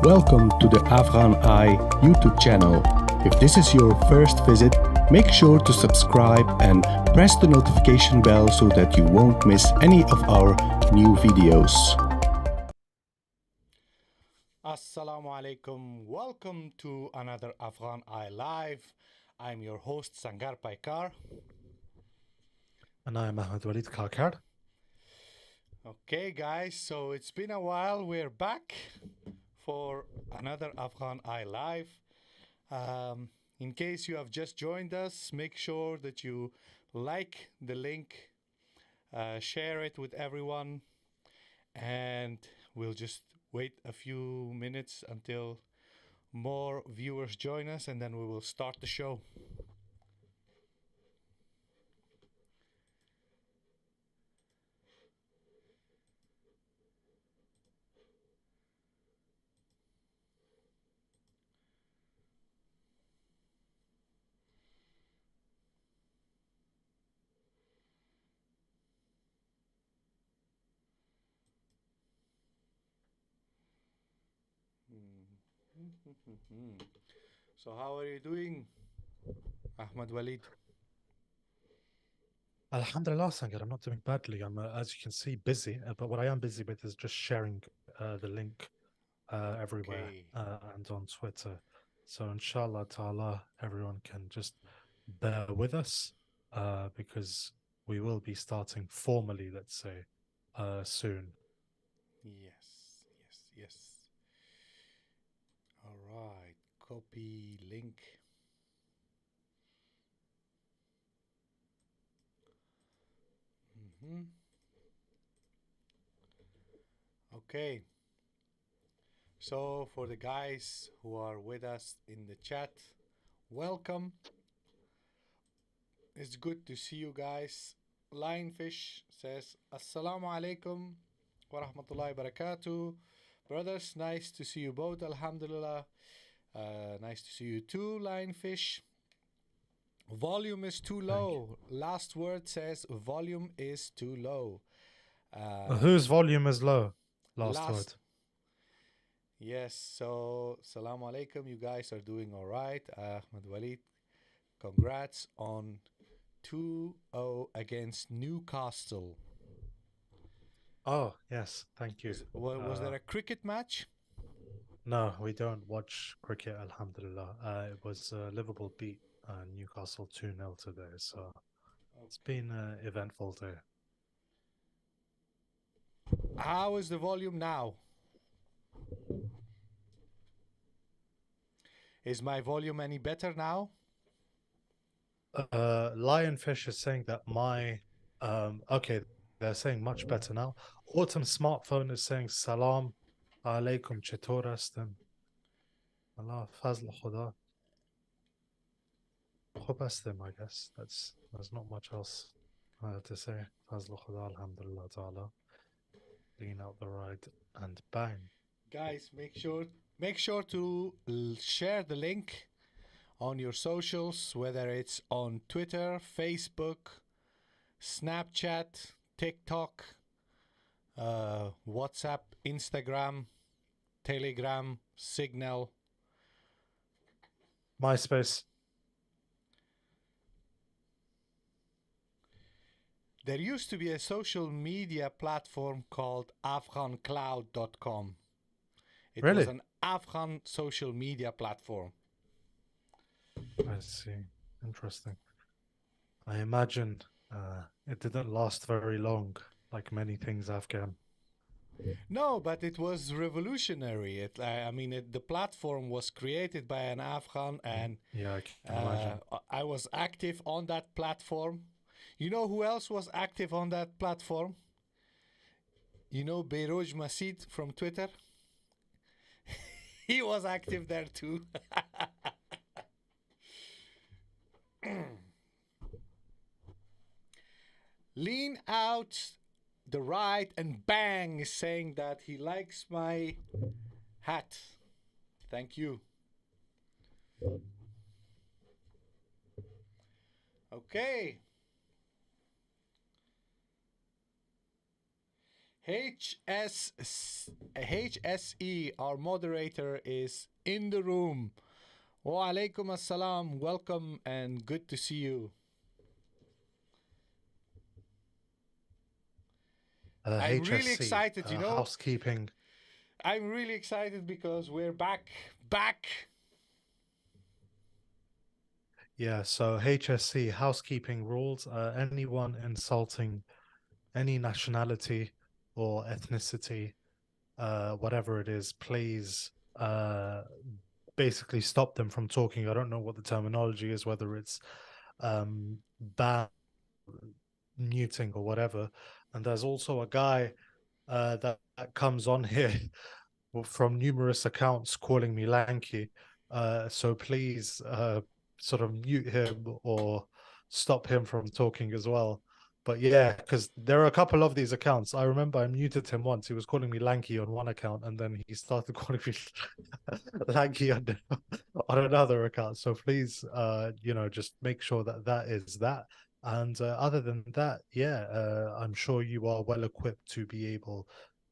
Welcome to the AFGHANEYE YouTube channel. If this is your first visit, make sure to subscribe and press the notification bell so that you won't miss any of our new videos. Assalamu alaikum. Welcome to another AFGHANEYE Live. I'm your host Sangar Paikar. And I'm ahmed-waleed Kakar. Okay guys, so it's been a while. We're back for another AFGHANEYE Live. In case you have just joined us, make sure that you like the link, share it with everyone, and we'll just wait a few minutes until more viewers join us, and then we will start the show. So how are you doing, ahmed-waleed? Alhamdulillah, Sangar, I'm not doing badly. I'm, as you can see, busy. But what I am busy with is just sharing the link everywhere and on Twitter. So inshallah ta'ala, everyone can just bear with us because we will be starting formally, let's say, soon. Yes. All right, copy link. Okay. So for the guys who are with us in the chat, welcome. It's good to see you guys. Lionfish says, Assalamu alaikum wa rahmatullahi wa barakatuh. Brothers, nice to see you both, alhamdulillah. Nice to see you too, Lionfish. Volume is too low. Last word says volume is too low. Whose volume is low? Last word. Yes, so Salaam alaikum. You guys are doing all right. ahmed-waleed, congrats on 2-0 against Newcastle. Oh, yes, thank you. Was there a cricket match? No, we don't watch cricket, alhamdulillah. It was Liverpool beat Newcastle 2-0 today, so it's been an eventful day. How is the volume now? Is my volume any better now? Lionfish is saying that my okay, they're saying much better now. Autumn Smartphone is saying salam alaikum chator astem. Allah fazl khuda. Khub astem, I guess. There's not much else to say. Fazl khuda, alhamdulillah ta'ala. Lean out the ride and bang. Guys, make sure to share the link on your socials, whether it's on Twitter, Facebook, Snapchat, TikTok, WhatsApp, Instagram, Telegram, Signal, MySpace. There used to be a social media platform called afghancloud.com. It Really? was an Afghan social media platform. I see. Interesting. I imagine it didn't last very long, like many things Afghan. No, but it was revolutionary. The platform was created by an Afghan, and yeah, I can imagine. I was active on that platform. You know who else was active on that platform? You know Beiroj Masid from Twitter? He was active there too. Lean out the right and bang is saying that he likes my hat. Thank you. Okay. HSE, our moderator, is in the room. Wa alaikum assalam. Welcome and good to see you. I'm really HSC, excited, housekeeping. I'm really excited because we're back. Yeah, so HSC, housekeeping rules. Anyone insulting any nationality or ethnicity, whatever it is, please basically stop them from talking. I don't know what the terminology is, whether it's ban, muting, or whatever. And there's also a guy that comes on here from numerous accounts calling me lanky. So please sort of mute him or stop him from talking as well. But yeah, because there are a couple of these accounts. I remember I muted him once. He was calling me lanky on one account, and then he started calling me lanky on another account. So please, just make sure that that is that. And other than that, yeah, I'm sure you are well equipped to be able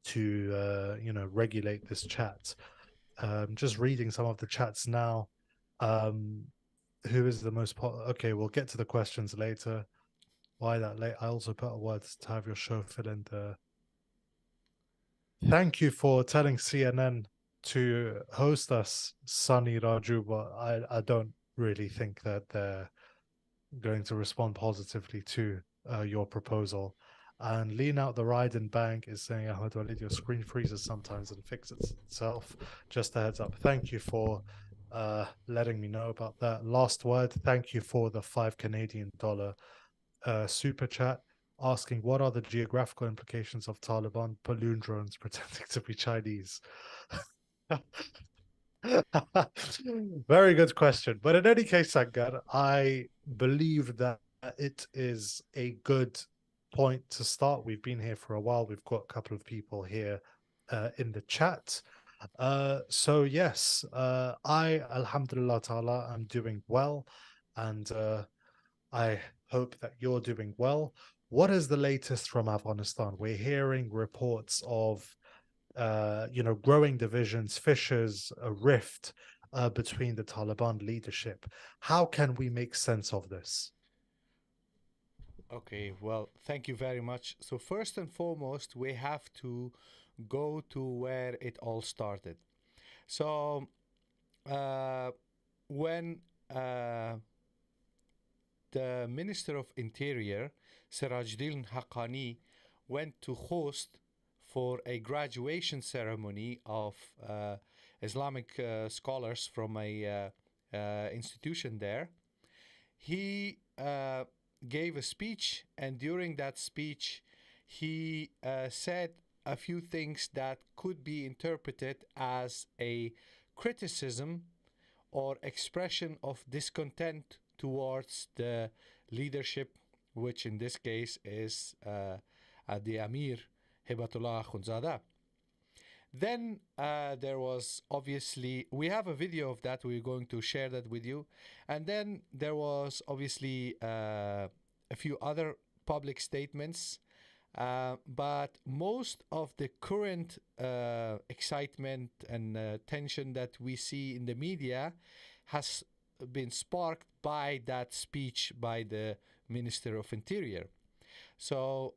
to regulate this chat. Just reading some of the chats now. Who is the most okay, we'll get to the questions later. Why that late? I also put a word to have your show fill in the thank you for telling CNN to host us, Sunny Raju, but I don't really think that they're going to respond positively to your proposal. And Lean Out the Ride and Bank is saying, ahmed-waleed, your screen freezes sometimes and fixes itself. Just a heads up. Thank you for letting me know about that. Last word, thank you for the $5 super chat asking what are the geographical implications of Taliban balloon drones pretending to be Chinese. Very good question. But in any case, Sankar, I believe that it is a good point to start. We've been here for a while. We've got a couple of people here in the chat. So yes, I, alhamdulillah ta'ala, I'm doing well. And I hope that you're doing well. What is the latest from Afghanistan? We're hearing reports of growing divisions, fissures, a rift between the Taliban leadership. How can we make sense of this? Okay, well, thank you very much. So first and foremost, we have to go to where it all started. So when the Minister of Interior, Sirajuddin Haqqani, went to host for a graduation ceremony of Islamic scholars from a institution there, he gave a speech, and during that speech, he said a few things that could be interpreted as a criticism or expression of discontent towards the leadership, which in this case is the Amir Hibatullah Khunzada. Then there was obviously, we have a video of that, we're going to share that with you. And then there was obviously a few other public statements. But most of the current excitement and tension that we see in the media has been sparked by that speech by the Minister of Interior. So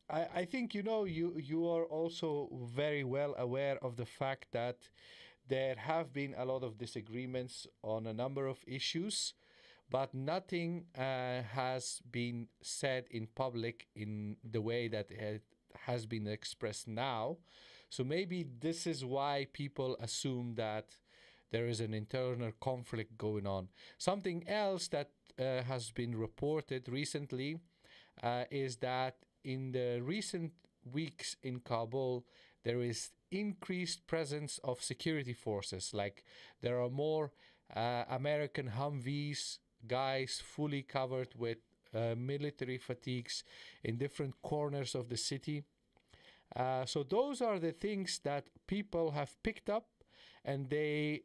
I think you are also very well aware of the fact that there have been a lot of disagreements on a number of issues, but nothing has been said in public in the way that it has been expressed now. So maybe this is why people assume that there is an internal conflict going on. Something else that has been reported recently is that in the recent weeks in Kabul, there is increased presence of security forces. Like there are more American Humvees, guys fully covered with military fatigues in different corners of the city. So those are the things that people have picked up, and they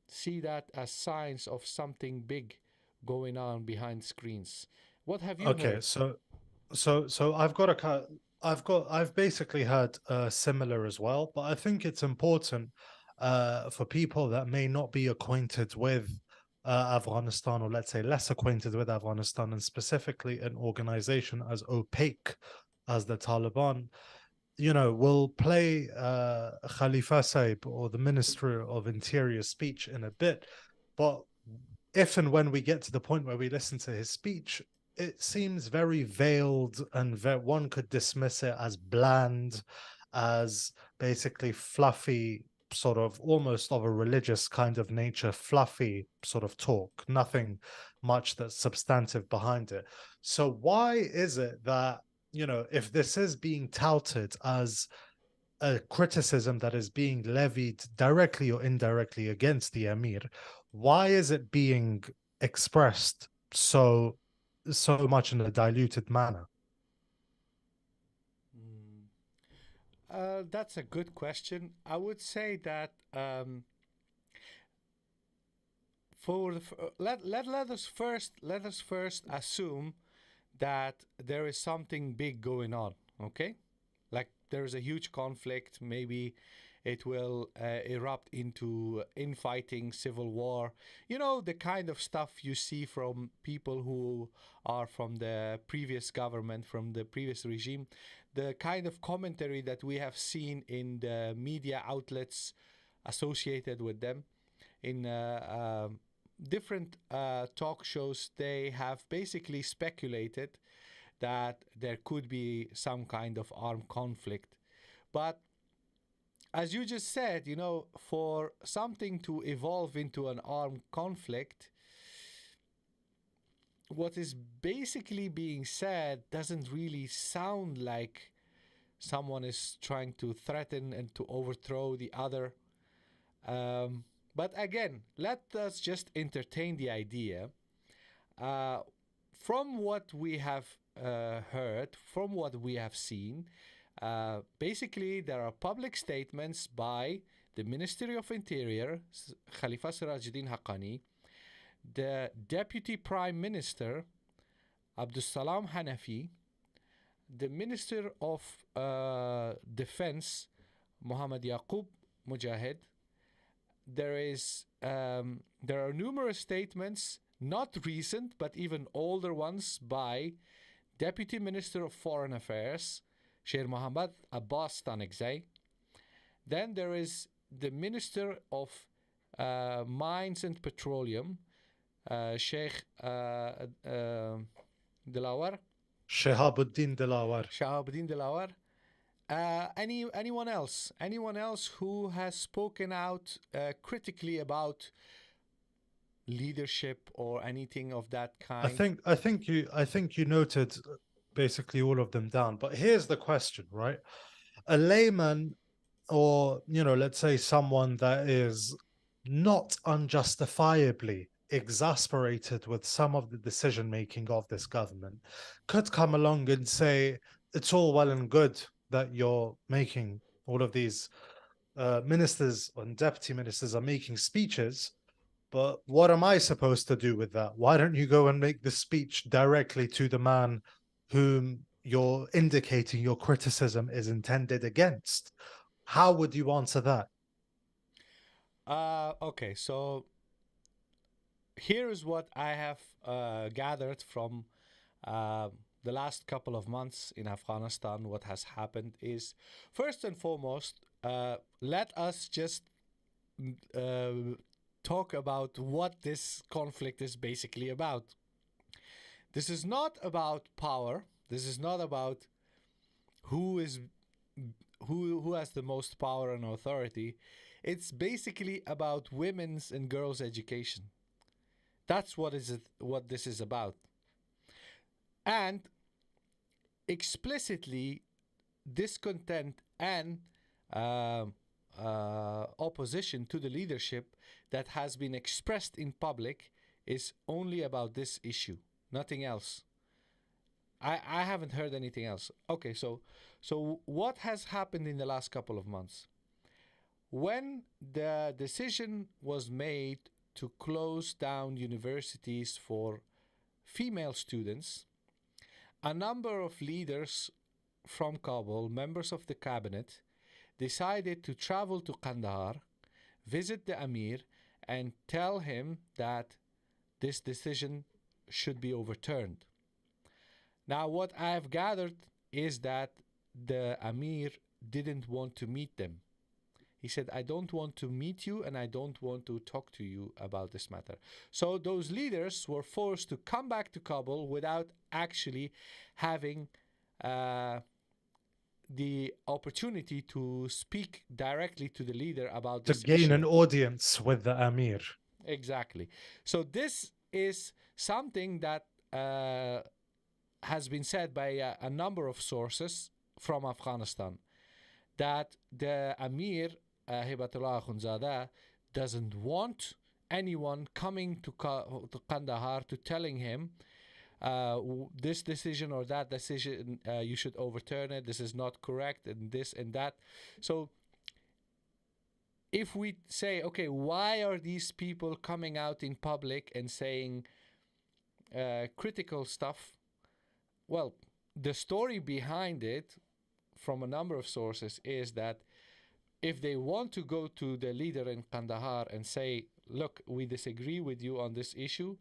see that as signs of something big going on behind screens. What have you heard? So I've got I've basically heard similar as well, but I think it's important for people that may not be acquainted with Afghanistan, or let's say less acquainted with Afghanistan, and specifically an organization as opaque as the Taliban, will play Khalifa Saib or the Minister of Interior speech in a bit. But if and when we get to the point where we listen to his speech, it seems very veiled, and one could dismiss it as bland, as basically fluffy, sort of almost of a religious kind of nature, fluffy sort of talk, nothing much that's substantive behind it. So, why is it that, if this is being touted as a criticism that is being levied directly or indirectly against the emir, why is it being expressed so much in a diluted manner? Mm. That's a good question. I would say that for the, let us first assume that there is something big going on. Okay, like there is a huge conflict. Maybe it will erupt into infighting, civil war. You know, the kind of stuff you see from people who are from the previous government, from the previous regime. The kind of commentary that we have seen in the media outlets associated with them, in different talk shows, they have basically speculated that there could be some kind of armed conflict. But as you just said, for something to evolve into an armed conflict, what is basically being said doesn't really sound like someone is trying to threaten and to overthrow the other. But again, let us just entertain the idea. Uh, from what we have heard, from what we have seen, basically there are public statements by the Ministry of Interior, Khalifa Sirajuddin Haqqani, the Deputy Prime Minister, Abdus Salam Hanafi, the Minister of Defense, Muhammad Yaqub Mujahid. There are numerous statements, not recent but even older ones, by Deputy Minister of Foreign Affairs, Sheikh Mohammed Abbas Tanekzai. Then there is the Minister of Mines and Petroleum, Sheikh Dilawar. Shahabuddin Dilawar. Shahabuddin Dilawar. Anyone else? Anyone else who has spoken out critically about leadership or anything of that kind? I think you noted basically all of them down. But here's the question, right? A layman, or let's say someone that is not unjustifiably exasperated with some of the decision making of this government, could come along and say, it's all well and good that you're making all of these ministers and deputy ministers are making speeches, but what am I supposed to do with that? Why don't you go and make the speech directly to the man whom you're indicating your criticism is intended against? How would you answer that? Okay, so here is what I have gathered from the last couple of months in Afghanistan. What has happened is, first and foremost, let us just talk about what this conflict is basically about. This is not about power. This is not about who has the most power and authority. It's basically about women's and girls' education. That's what this is about. And explicitly, discontent and opposition to the leadership that has been expressed in public is only about this issue, nothing else. I haven't heard anything else. Okay, so what has happened in the last couple of months? When the decision was made to close down universities for female students, a number of leaders from Kabul, members of the cabinet, decided to travel to Kandahar, visit the Amir, and tell him that this decision should be overturned. Now, what I have gathered is that the Amir didn't want to meet them. He said, I don't want to meet you and I don't want to talk to you about this matter. So those leaders were forced to come back to Kabul without actually having the opportunity to speak directly to the leader about this to gain issue. an audience with the Amir. Exactly. So this is something that has been said by a number of sources from Afghanistan, that the Amir, Hibatullah Akhundzada, doesn't want anyone coming to Kandahar to telling him this decision or that decision, you should overturn it, this is not correct, and this and that. So if we say, okay, why are these people coming out in public and saying critical stuff? Well, the story behind it, from a number of sources, is that if they want to go to the leader in Kandahar and say, look, we disagree with you on this issue,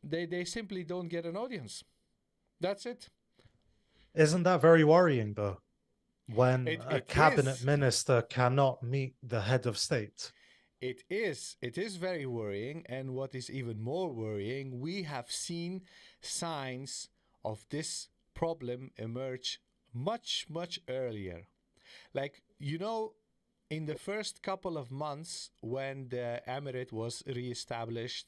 they simply don't get an audience. That's it. Isn't that very worrying, though, when a cabinet is. minister cannot meet the head of state? It is very worrying, and what is even more worrying, we have seen signs of this problem emerge much, much earlier. Like, you know, in the first couple of months when the emirate was re-established,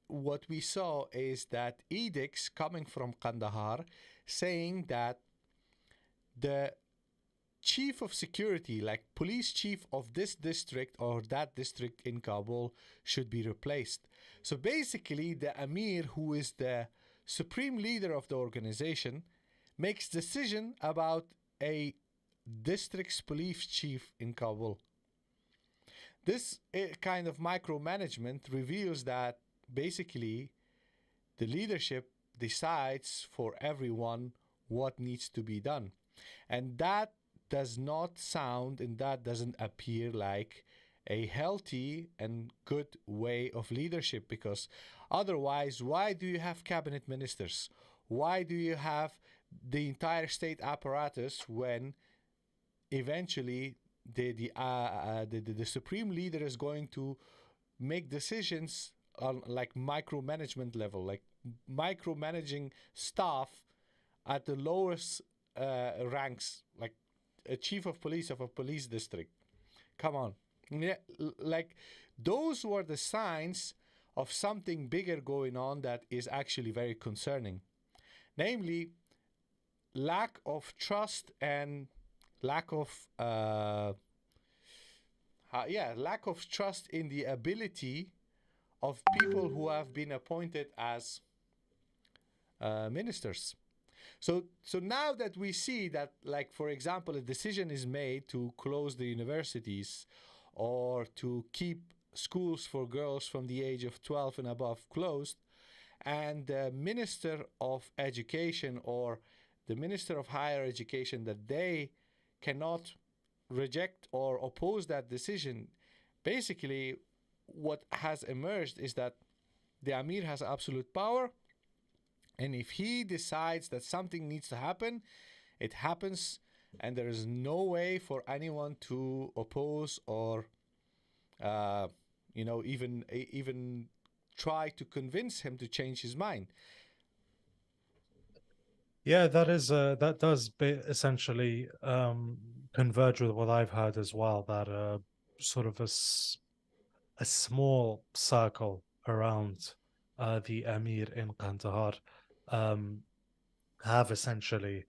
what we saw is that edicts coming from Kandahar saying that the chief of security, like police chief of this district or that district in Kabul, should be replaced. So basically, the Amir, who is the supreme leader of the organization, makes decision about a district's police chief in Kabul. This kind of micromanagement reveals that basically the leadership decides for everyone what needs to be done. And that does not sound and that doesn't appear like a healthy and good way of leadership, because otherwise, why do you have cabinet ministers? Why do you have the entire state apparatus when eventually the supreme leader is going to make decisions on like micromanagement level, like micromanaging staff at the lowest ranks, like a chief of police of a police district? Come on. Yeah, like those were the signs of something bigger going on that is actually very concerning, namely lack of trust and lack of lack of trust in the ability of people who have been appointed as ministers. So now that we see that, like, for example, a decision is made to close the universities or to keep schools for girls from the age of 12 and above closed, and the Minister of Education or the Minister of Higher Education, that they cannot reject or oppose that decision, basically what has emerged is that the Amir has absolute power, and if he decides that something needs to happen, it happens, and there is no way for anyone to oppose or even try to convince him to change his mind. Yeah, that does essentially converge with what I've heard as well, that sort of a small circle around the Emir in Kandahar have essentially,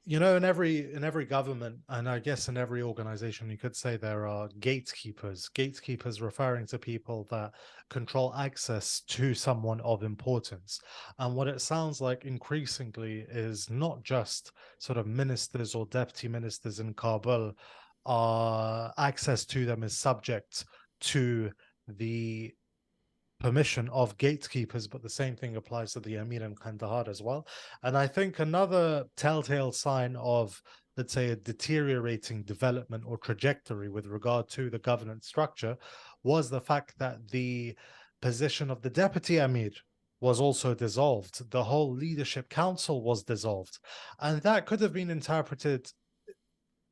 in every government, and I guess in every organization, you could say there are gatekeepers. Gatekeepers referring to people that control access to someone of importance. And what it sounds like increasingly is not just sort of ministers or deputy ministers in Kabul. Access to them is subject to the permission of gatekeepers, but the same thing applies to the Emir in Kandahar as well. And I think another telltale sign of, let's say, a deteriorating development or trajectory with regard to the governance structure was the fact that the position of the deputy Emir was also dissolved. The whole leadership council was dissolved. And that could have been interpreted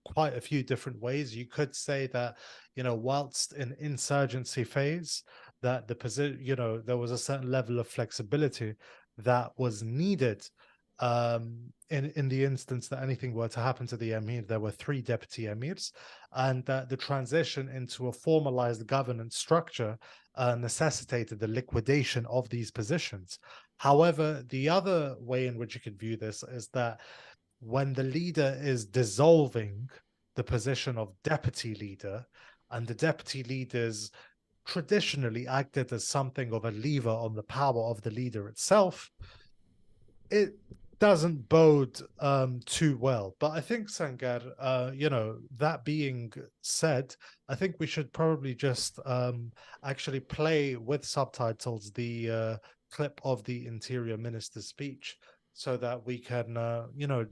quite a few different ways. You could say that, whilst in insurgency phase, that the position, there was a certain level of flexibility that was needed. In the instance that anything were to happen to the emir, there were 3 deputy emirs, and that the transition into a formalized governance structure necessitated the liquidation of these positions. However, the other way in which you could view this is that when the leader is dissolving the position of deputy leader, and the deputy leaders traditionally acted as something of a lever on the power of the leader itself, it doesn't bode too well. But I think, Sangar, that being said, I think we should probably just actually play with subtitles the clip of the Interior Minister's speech, so that we can,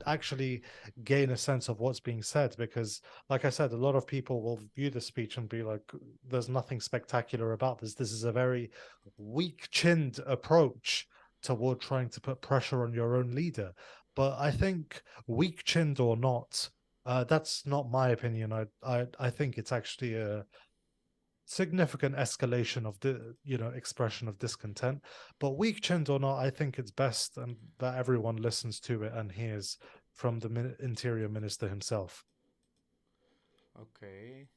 actually gain a sense of what's being said. Because, like I said, a lot of people will view the speech and be like, there's nothing spectacular about this. This is a very weak-chinned approach toward trying to put pressure on your own leader. But I think, weak-chinned or not, that's not my opinion. I think it's actually a significant escalation of the expression of discontent. But weak-chinned or not, I think it's best and that everyone listens to it and hears from the Interior Minister himself. Okay,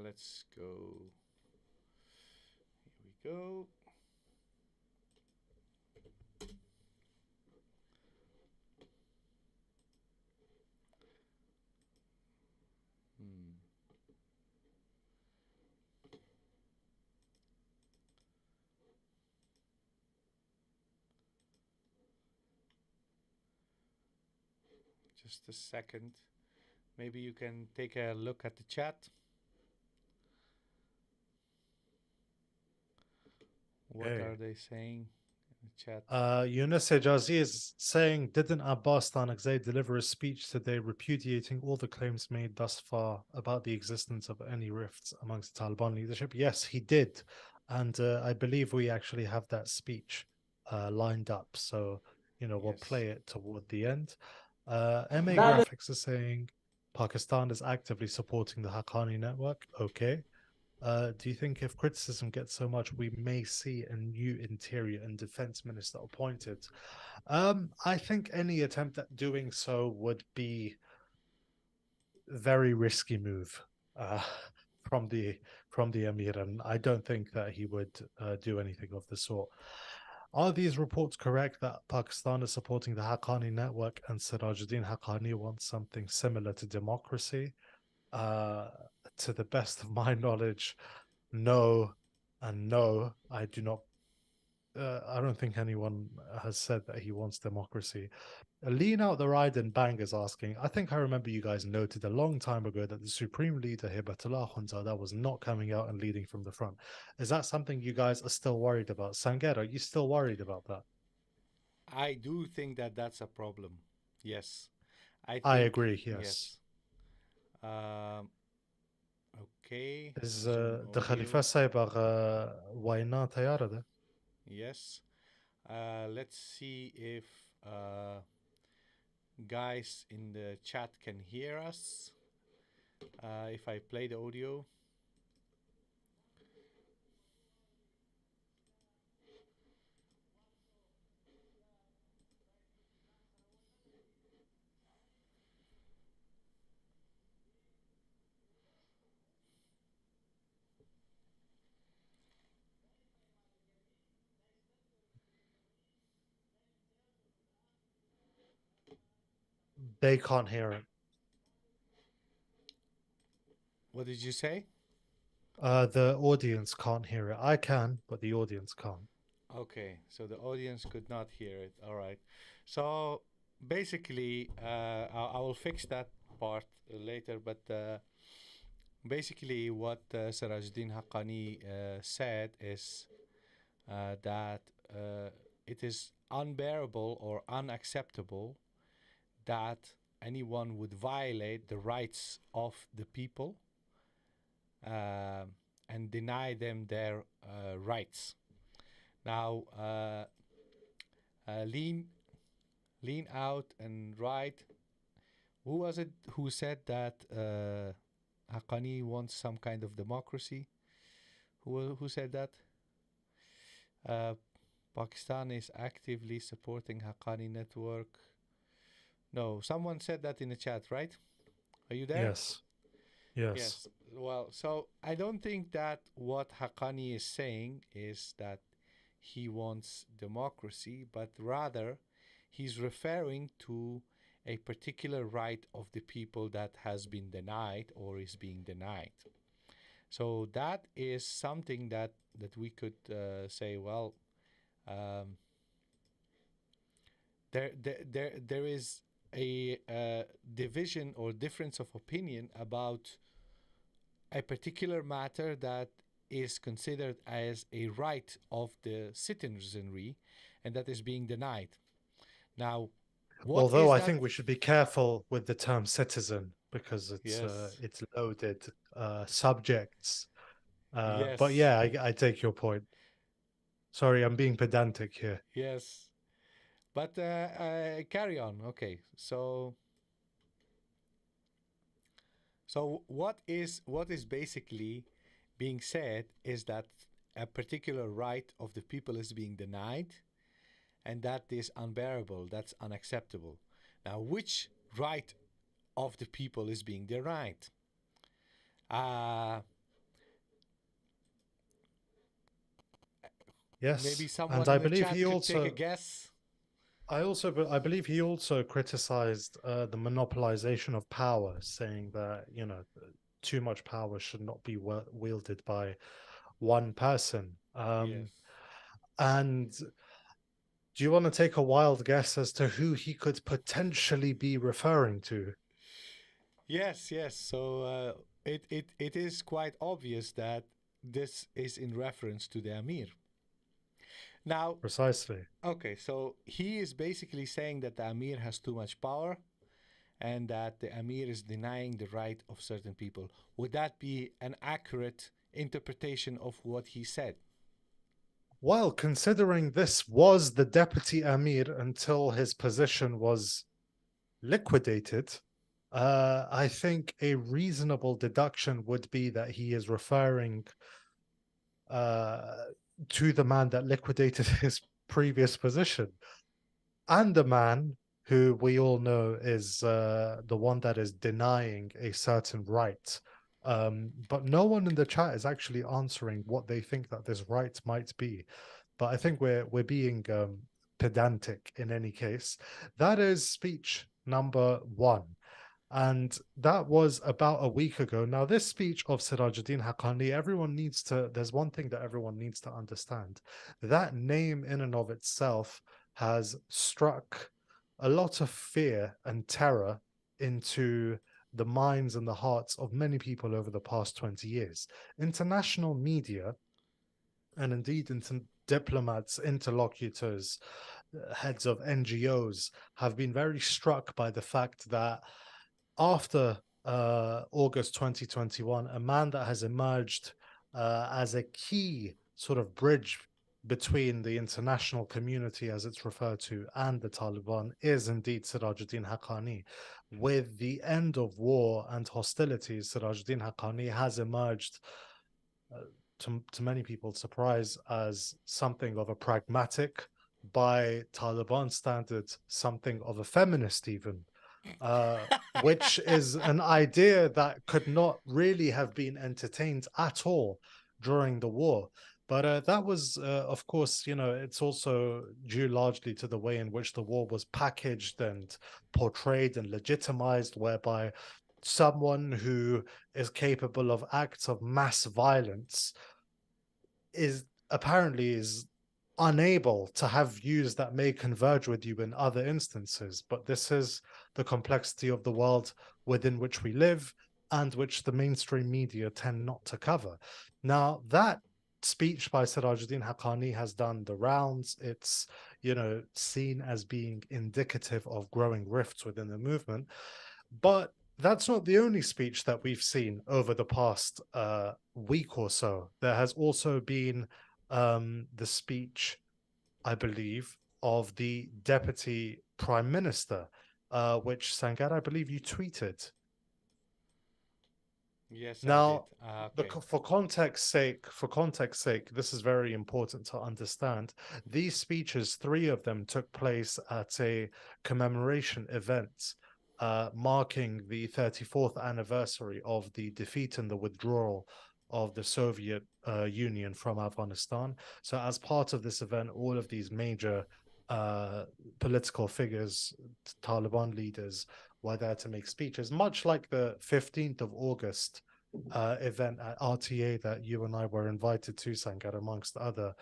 let's go. Here we go. Just a second. Maybe you can take a look at the chat. What are they saying in the chat? Yunus Ejazi is saying, didn't Abbas Tanakzai deliver a speech today repudiating all the claims made thus far about the existence of any rifts amongst the Taliban leadership? Yes, he did. And I believe we actually have that speech lined up. So, we'll play it toward the end. MA Graphics is saying, Pakistan is actively supporting the Haqqani network. Okay. Do you think if criticism gets so much, we may see a new interior and defense minister appointed? I think any attempt at doing so would be a very risky move from the emir, and I don't think that he would do anything of the sort. Are these reports correct that Pakistan is supporting the Haqqani network and Sirajuddin Haqqani wants something similar to democracy? To the best of my knowledge, no, and no, I do not. I don't think anyone has said that he wants democracy. Lean Out the Ride and Bang is asking, I think I remember you guys noted a long time ago that the Supreme Leader Hibatullah Khunzada was not coming out and leading from the front. Is that something you guys are still worried about? Sanget, are you still worried about that? I do think that that's a problem. Yes. I agree, yes. Okay. Is the Khalifa Saybar Waina Tayara? Yes. Let's see if guys in the chat can hear us. If I play the audio. They can't hear it. What did you say? The audience can't hear it. I can, but the audience can't. Okay, so the audience could not hear it. All right. So basically, I will fix that part later, but basically what Sirajuddin Haqqani said is that it is unbearable or unacceptable that anyone would violate the rights of the people and deny them their rights. Now, lean out and right. Who was it who said that Haqqani wants some kind of democracy? Who said that? Uh, Pakistan is actively supporting Haqqani network. No, someone said that in the chat, right? Are you there? Yes. Yes. Yes. Well, so I don't think that what Haqqani is saying is that he wants democracy, but rather he's referring to a particular right of the people that has been denied or is being denied. So that is something that we could say, well, there is a division or difference of opinion about a particular matter that is considered as a right of the citizenry and that is being denied. Now, although I think we should be careful with the term citizen because it's yes. It's loaded subjects. Yes. But yeah, I take your point. Sorry, I'm being pedantic here. Yes. But carry on. Okay. So what is basically being said is that a particular right of the people is being denied, and that is unbearable, that's unacceptable. Now, which right of the people is being denied? Yes, maybe someone and I in the believe chat he could also take a guess. I believe he also criticized the monopolization of power, saying that, you know, too much power should not be wielded by one person. Yes. And do you want to take a wild guess as to who he could potentially be referring to? Yes, yes. So it is quite obvious that this is in reference to the Amir. Now, precisely. Okay, so he is basically saying that the Amir has too much power and that the Amir is denying the right of certain people. Would that be an accurate interpretation of what he said? Well, considering this was the deputy Amir until his position was liquidated, I think a reasonable deduction would be that he is referring to the man that liquidated his previous position, and the man who we all know is the one that is denying a certain right. But no one in the chat is actually answering what they think that this right might be. But I think we're being pedantic in any case. That is speech number 1. And that was about a week ago. Now, this speech of Sirajuddin Haqqani, there's one thing that everyone needs to understand. That name in and of itself has struck a lot of fear and terror into the minds and the hearts of many people over the past 20 years. International media, and indeed diplomats, interlocutors, heads of NGOs, have been very struck by the fact that after August 2021, a man that has emerged as a key sort of bridge between the international community, as it's referred to, and the Taliban is indeed Sirajuddin Haqqani. With the end of war and hostilities, Sirajuddin Haqqani has emerged, to many people's surprise, as something of a pragmatic, by Taliban standards, something of a feminist even. Which is an idea that could not really have been entertained at all during the war. But that was, of course, you know, it's also due largely to the way in which the war was packaged and portrayed and legitimized, whereby someone who is capable of acts of mass violence is unable to have views that may converge with you in other instances. But this is the complexity of the world within which we live and which the mainstream media tend not to cover. Now, that speech by Sirajuddin Haqqani has done the rounds. It's, seen as being indicative of growing rifts within the movement. But that's not the only speech that we've seen over the past week or so. There has also been the speech, I believe, of the Deputy Prime Minister, which, Sangar, I believe you tweeted. Yes, now, I did. Okay. for context sake, this is very important to understand. These speeches, 3 of them took place at a commemoration event marking the 34th anniversary of the defeat and the withdrawal of the Soviet Union from Afghanistan. So as part of this event, all of these major political figures, Taliban leaders, were there to make speeches, much like the 15th of August event at RTA that you and I were invited to, Sangar, amongst other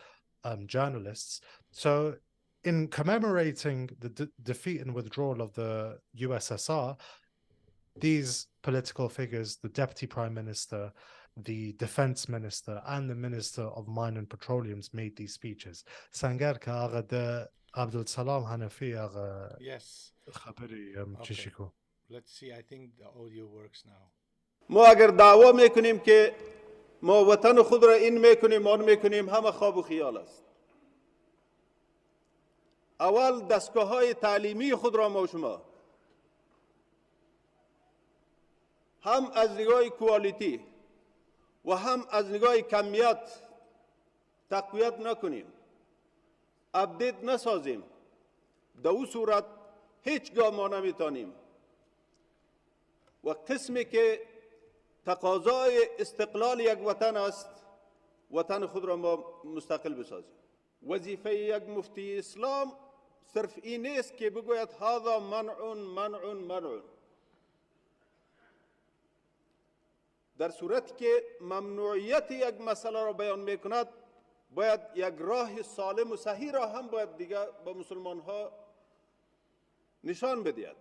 journalists. So in commemorating the defeat and withdrawal of the USSR, these political figures, the Deputy Prime Minister, the Defense Minister, and the Minister of Mine and Petroleums made these speeches. Sangar ka agha Abdul Salam Hanafi agha Yes. khabari Okay. Let's see. I think the audio works now. ما اگر دعوا میکنیم که ما وطن خود را این میکنیم آن میکنیم، همه خواب و خیال است. اول دستگاه های تعلیمی خود را ما شما هم از نگاه کوالیتی و هم از نگاه کمیت تقویت نکنیم، اپدیت نسازیم، در او صورت هیچگاه ما نمیتونیم و قسمی که تقاضای استقلال یک وطن است، وطن خود را ما مستقل بسازیم. وظیفه یک مفتی اسلام صرف این نیست که بگوید هذا منع منع منع. در صورتی که ممنوعیت یک مسئله را بیان میکند، باید یک راه سالم و صحیح را هم باید دیگه با مسلمان ها نشان بدهد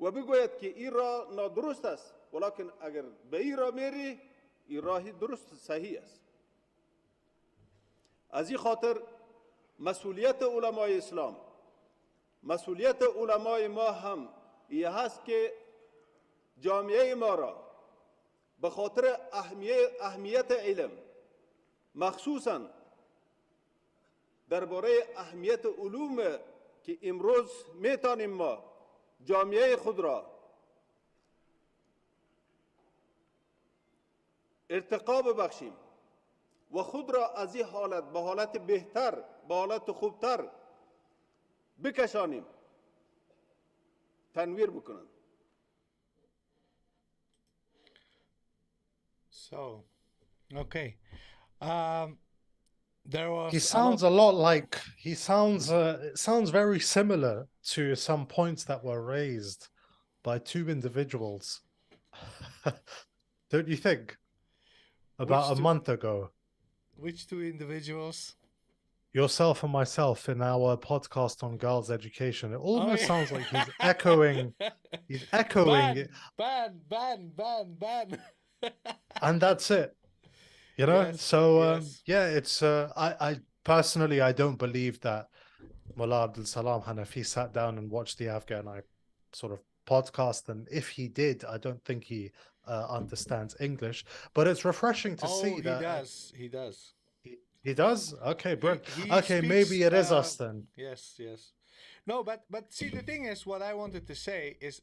و بگوید که این راه نادرست است، ولیکن اگر به این راه میری، این راه درست صحیح است. از این خاطر مسئولیت علمای اسلام، مسئولیت علمای ما هم این هست که جامعه ما را به خاطر اهمیت علم، مخصوصاً درباره اهمیت علوم که امروز میتونیم ما جامعه خود را ارتقا ببخشیم و خود را از این حالت به حالت بهتر، به حالت خوبتر بکشانیم، تنویر بکنند. So, okay. There was. He sounds a lot like it sounds very similar to some points that were raised by 2 individuals. Don't you think? About a month ago. Which 2 individuals? Yourself and myself in our podcast on girls' education. It almost sounds like he's echoing. He's echoing it. Ban. And that's it. You know? Yes, so yes. yeah, it's I personally I don't believe that Mullah Abdul Salam Hanafi sat down and watched the AFGHANEYE sort of podcast, and if he did, I don't think he understands English, but it's refreshing to see that he does. He does? Okay, brilliant. Okay, speaks, maybe it is us then. Yes. No, but see, the thing is, what I wanted to say is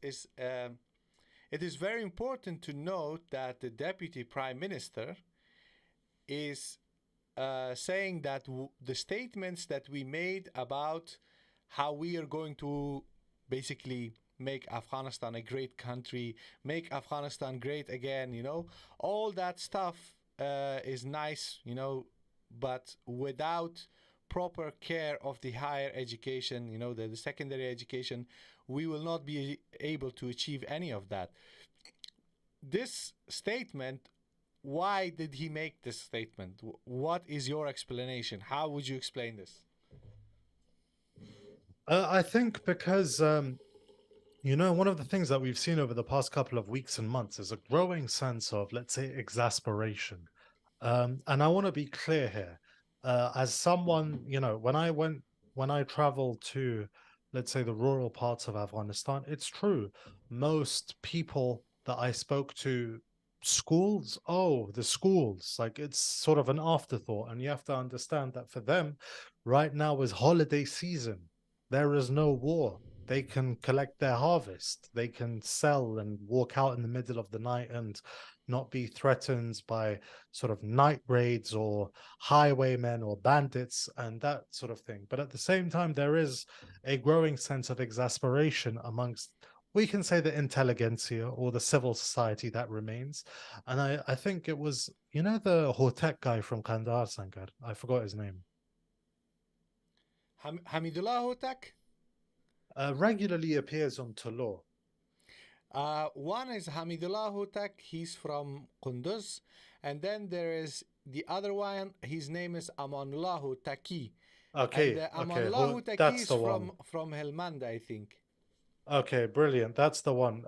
it is very important to note that the Deputy Prime Minister is saying that the statements that we made about how we are going to basically make Afghanistan a great country, make Afghanistan great again, all that stuff is nice, but without proper care of the higher education, the secondary education, we will not be able to achieve any of that. This statement, why did he make this statement? What is your explanation? How would you explain this? I think because, one of the things that we've seen over the past couple of weeks and months is a growing sense of, let's say, exasperation And I want to be clear here, as someone, you know, when I traveled to, let's say, the rural parts of Afghanistan, it's true. Most people that I spoke to, schools, oh, the schools, like it's sort of an afterthought. And you have to understand that for them, right now is holiday season. There is no war. They can collect their harvest. They can sell and walk out in the middle of the night and not be threatened by sort of night raids or highwaymen or bandits and that sort of thing. But at the same time, there is a growing sense of exasperation amongst, we can say, the intelligentsia or the civil society that remains. And I think it was, you know, the Hotek guy from Kandahar, Sankar, I forgot his name. Hamidullah Hotak? Regularly appears on Tolo. One is Hamidullah Hotak, he's from Kunduz. And then there is the other one, his name is Amanullah Hotaki. Okay, and Amanullah Hotaki is from Helmand, I think. Okay, brilliant. That's the one.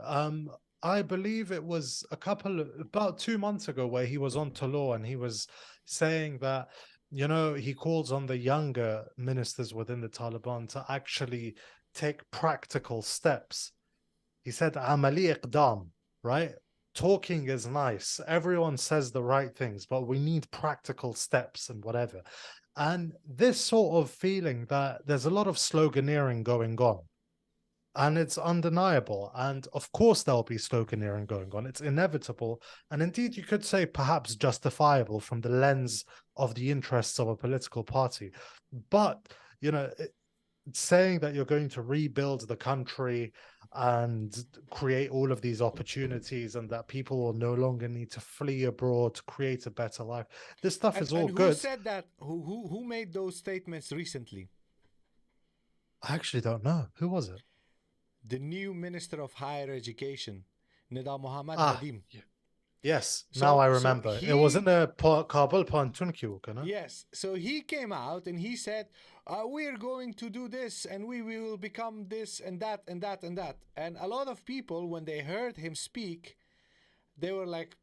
I believe it was about 2 months ago where he was on Tolo and he was saying that, you know, he calls on the younger ministers within the Taliban to actually take practical steps. He said, Amali Iqdam, right? Talking is nice. Everyone says the right things, but we need practical steps and whatever. And this sort of feeling that there's a lot of sloganeering going on. And it's undeniable. And of course, there'll be sloganeering going on. It's inevitable. And indeed, you could say perhaps justifiable from the lens of the interests of a political party. But, you know, saying that you're going to rebuild the country and create all of these opportunities and that people will no longer need to flee abroad to create a better life. This stuff is all good. Who said that? Who made those statements recently? I actually don't know. Who was it? The new Minister of Higher Education, Nida Mohammad Nadim. Yeah. Yes, now I remember. It was in the Kabul Pantunki. Yes, so he came out and he said, we're going to do this and we will become this and that and that and that. And a lot of people, when they heard him speak, they were like,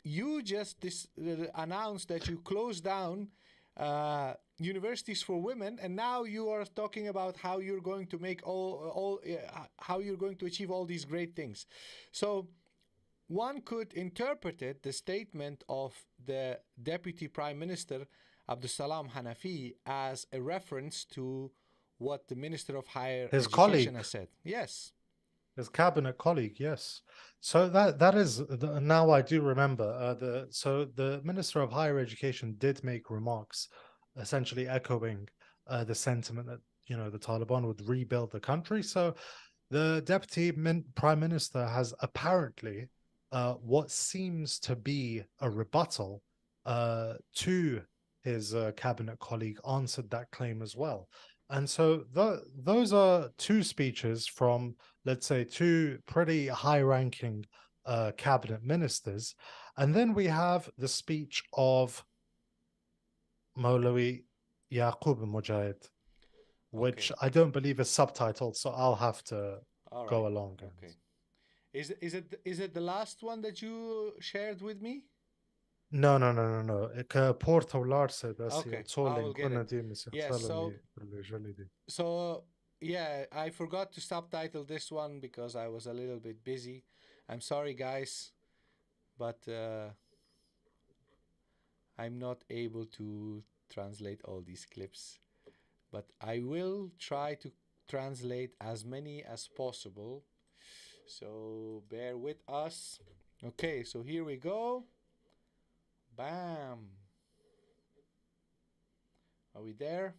you just announced that you closed down universities for women, and now you are talking about how you're going to make how you're going to achieve all these great things. So one could interpret it, the statement of the Deputy Prime Minister Abdussalam Hanafi, as a reference to what the Minister of Higher Education has said. Yes. His cabinet colleague, yes. So that is, now I do remember, so the Minister of Higher Education did make remarks essentially echoing the sentiment that, you know, the Taliban would rebuild the country. So the Deputy Prime Minister has apparently what seems to be a rebuttal to his cabinet colleague answered that claim as well. And so those are two speeches from, let's say, two pretty high-ranking cabinet ministers. And then we have the speech of Maulawi Yaqub Mujahid, which I don't believe is subtitled, so I'll have to go along. Okay. Is it the last one that you shared with me? No. Porto Larse. Okay, I will get it. Yes, so yeah, I forgot to subtitle this one because I was a little bit busy. I'm sorry, guys, but I'm not able to translate all these clips. But I will try to translate as many as possible. So bear with us. Okay, so here we go. Bam. Are we there?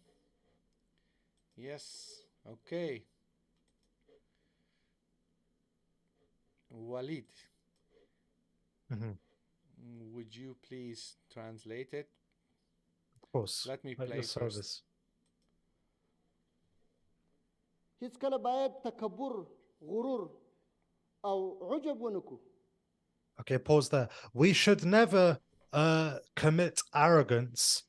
Yes. Okay. Waleed. Would you please translate it? Of course. Let me play first. هیڅ کله باید تکبر غرور او عجب ونکو. Okay, pause there. We should never commit arrogance,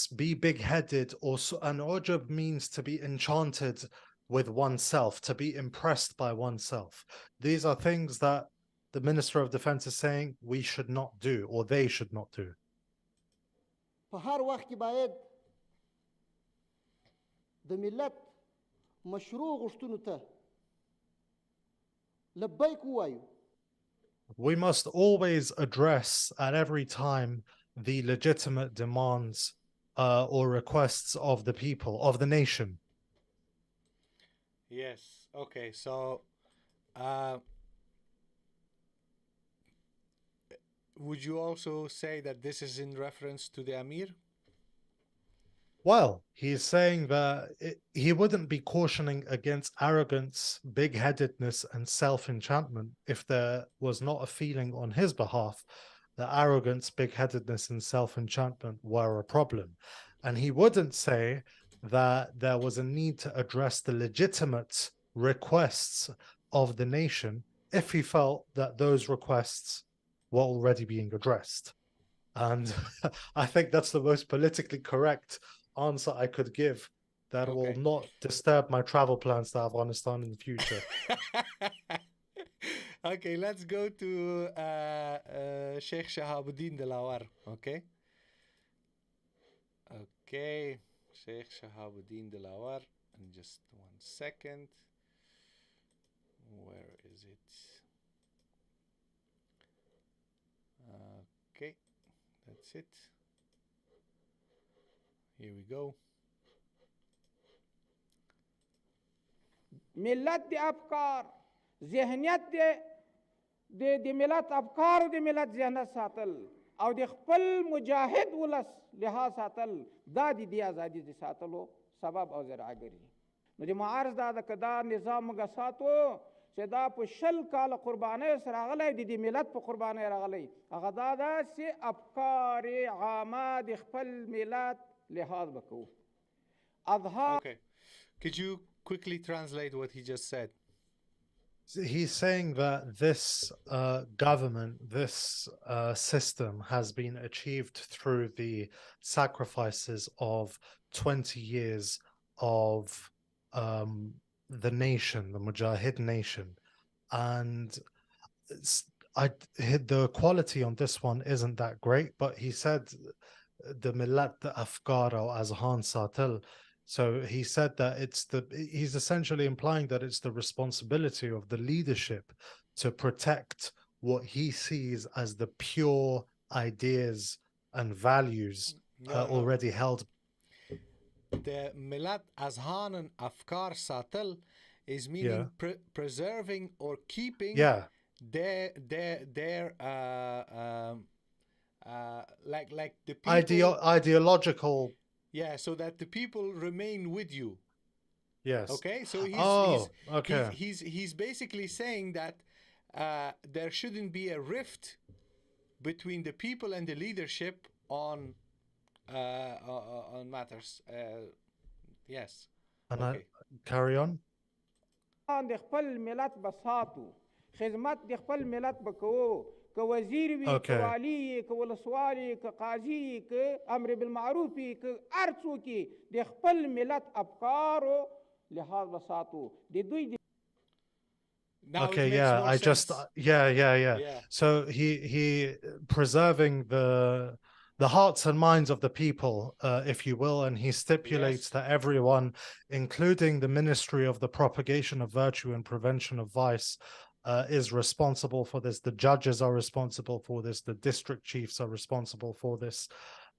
be big-headed, or an ujab means to be enchanted with oneself, to be impressed by oneself. These are things that the Minister of Defense is saying we should not do, or they should not do. په هر وخت کې باید د ملت مشروع غوښتنو ته لبیک ووایو. We must always address at every time the legitimate demands or requests of the people, of the nation. Yes. Okay. So, would you also say that this is in reference to the Amir? Well, he's saying that he wouldn't be cautioning against arrogance, big-headedness, and self-enchantment if there was not a feeling on his behalf that arrogance, big-headedness, and self-enchantment were a problem. And he wouldn't say that there was a need to address the legitimate requests of the nation if he felt that those requests were already being addressed. And I think that's the most politically correct answer I could give that will not disturb my travel plans to Afghanistan in the future. Okay, let's go to Sheikh Shahabuddin Dilawar. Okay, Sheikh Shahabuddin Dilawar. And just 1 second. Where is it? Okay, that's it. Here we go. ملت دی افکار ذهنیت دی ملت افکار او دی ملت ذهنیت ساتل او دی خپل مجاهد ولس لحاظ ساتل دا دی ازادي دی ساتلو سبب او ذریعہ ګرځي. نو د معارض دا که دا نظام موږ ساتو چې دا په 20 کاله قربانۍ سره راغلی د ملت په قربانۍ راغلی هغه دا ده چې افکار عامه د خپل ملت لحاظ بکو. Okay, could you quickly translate what he just said? He's saying that this government, this system has been achieved through the sacrifices of 20 years of the nation, the Mujahid nation. And the quality on this one isn't that great, but he said the millat afkar al azhan satil. So he said that he's essentially implying that it's the responsibility of the leadership to protect what he sees as the pure ideas and values already held. The millat azhan and afkar satil is meaning preserving or keeping their like the people ideological. Yeah, so that the people remain with you. Yes. Okay, so he's basically saying that there shouldn't be a rift between the people and the leadership on matters. Yes. And I carry on. د خپل ملت بساتو خدمت د خپل ملت بکو که وزیر وي که والی که ولسوالي که قاضي که امر بالمعروف که هر څوک د خپل ملت افکارو لحاظ بساتو د دوی Okay, yeah, I just So he preserving the hearts and minds of the people, if you will, and he stipulates that everyone, including the Ministry of the Propagation of Virtue and Prevention of Vice, is responsible for this. The judges are responsible for this. The district chiefs are responsible for this.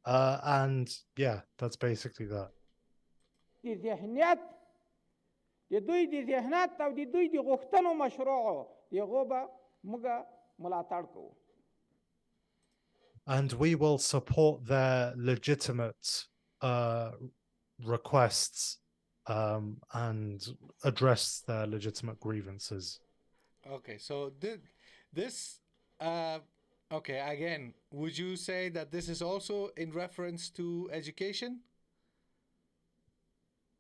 And yeah, that's basically that. د دوی د ذهنیت او د دوی د غوښتنو مشروع دغو به موږ ملاتړ کوو. And we will support their legitimate requests and address their legitimate grievances. Okay, so this okay, again, would you say that this is also in reference to education?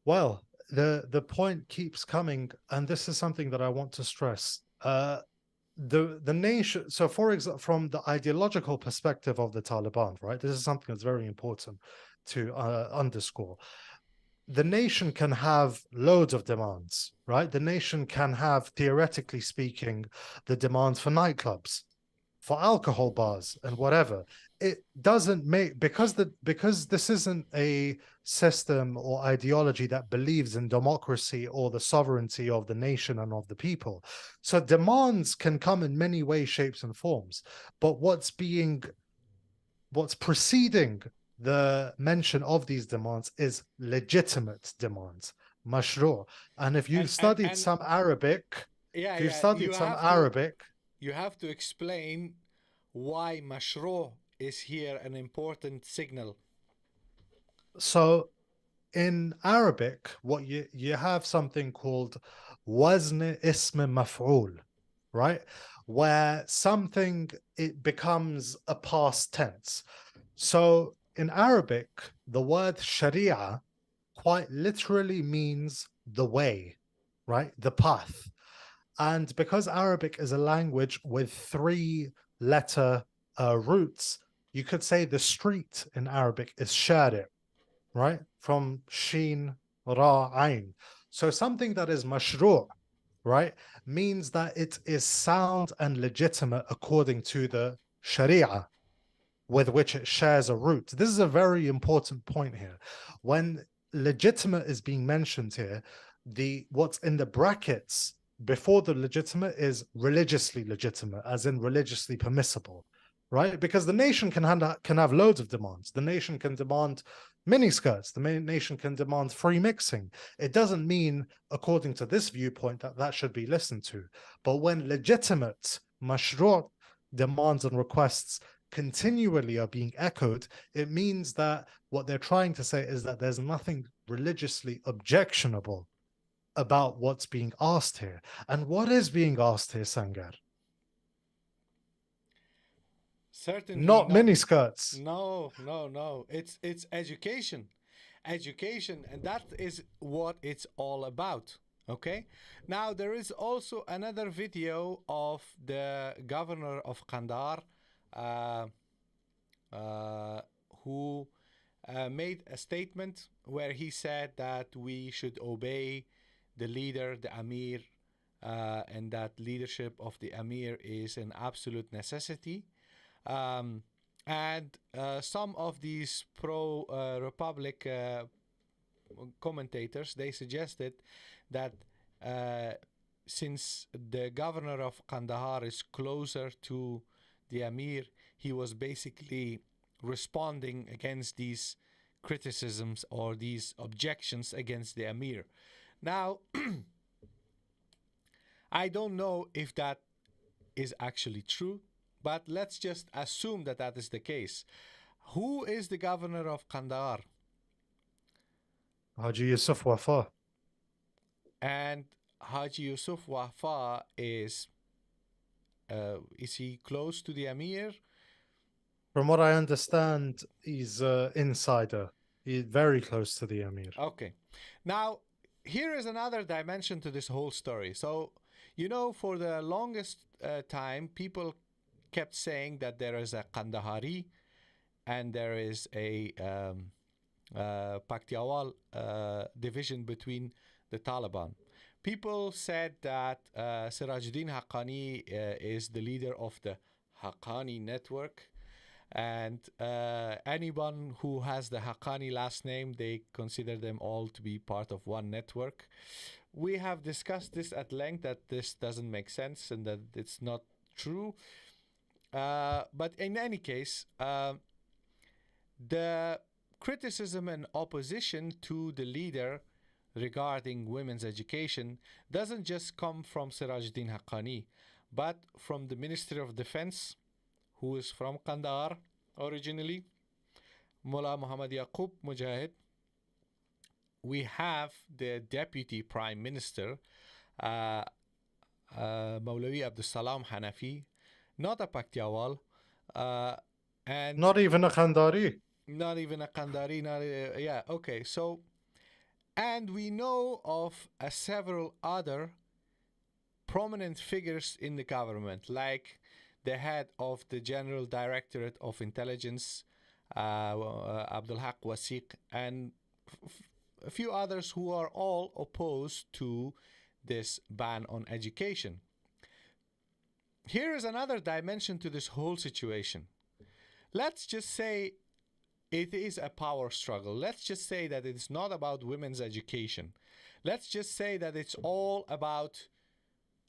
Well, the point keeps coming, and this is something that I want to stress. The nation, so for example, from the ideological perspective of the Taliban, right, this is something that's very important to underscore. the nation can have loads of demands, right? The nation can have, theoretically speaking, the demands for nightclubs, for alcohol bars, and whatever. It doesn't make, because this isn't a system or ideology that believes in democracy or the sovereignty of the nation and of the people. So demands can come in many ways, shapes, and forms. But what's preceding the mention of these demands is legitimate demands, mashru'. And if you've studied some Arabic, yeah, if you've studied some Arabic, you have to explain why mashru' is here an important signal. So in Arabic, what you have something called wazn ism maf'ul, right? Where something, it becomes a past tense. So in Arabic, the word sharia quite literally means the way, right? The path. And because Arabic is a language with 3-letter roots, you could say the street in Arabic is shari', right? From sheen, ra, ayn. So something that is mashru', right, means that it is sound and legitimate according to the sharia with which it shares a root. This is a very important point here. When legitimate is being mentioned here, what's in the brackets before the legitimate is religiously legitimate, as in religiously permissible, right? Because the nation can have loads of demands. The nation can demand miniskirts. The nation can demand free mixing. It doesn't mean, according to this viewpoint, that should be listened to. But when legitimate mashru' demands and requests continually are being echoed, it means that what they're trying to say is that there's nothing religiously objectionable about what's being asked here. And what is being asked here, Sangar? Certainly not miniskirts. No. It's education, and that is what it's all about. Okay. Now there is also another video of the governor of Kandahar, who made a statement where he said that we should obey the leader, the Amir, and that leadership of the Amir is an absolute necessity. And some of these pro-Republic commentators, they suggested that since the governor of Kandahar is closer to the Amir, he was basically responding against these criticisms or these objections against the Amir. Now, I don't know if that is actually true, but let's just assume that that is the case. Who is the governor of Kandahar? Haji Yusuf Wafa. And Haji Yusuf Wafa is he close to the Amir? From what I understand, he's an insider. He's very close to the Amir. Okay. Now, here is another dimension to this whole story. So, you know, for the longest time, people kept saying that there is a Kandahari and there is a Paktiawal division between the Taliban. People said that Sirajuddin Haqqani is the leader of the Haqqani network, and anyone who has the Haqqani last name, they consider them all to be part of one network. We have discussed this at length, that this doesn't make sense and that it's not true. But in any case, the criticism and opposition to the leader regarding women's education doesn't just come from Sirajuddin Haqqani, but from the Ministry of Defense, who is from Kandahar originally, Mullah Muhammad Yaqub Mujahid. We have the Deputy Prime Minister, Mawlawi Abdul Salam Hanafi, not a Paktiawal, and not even a Kandari. Not even a Kandari, yeah, okay. So, and we know of several other prominent figures in the government, like the head of the General Directorate of Intelligence, Abdul Haq Wasiq, and a few others who are all opposed to this ban on education. Here is another dimension to this whole situation. Let's just say it is a power struggle. Let's just say that it's not about women's education. Let's just say that it's all about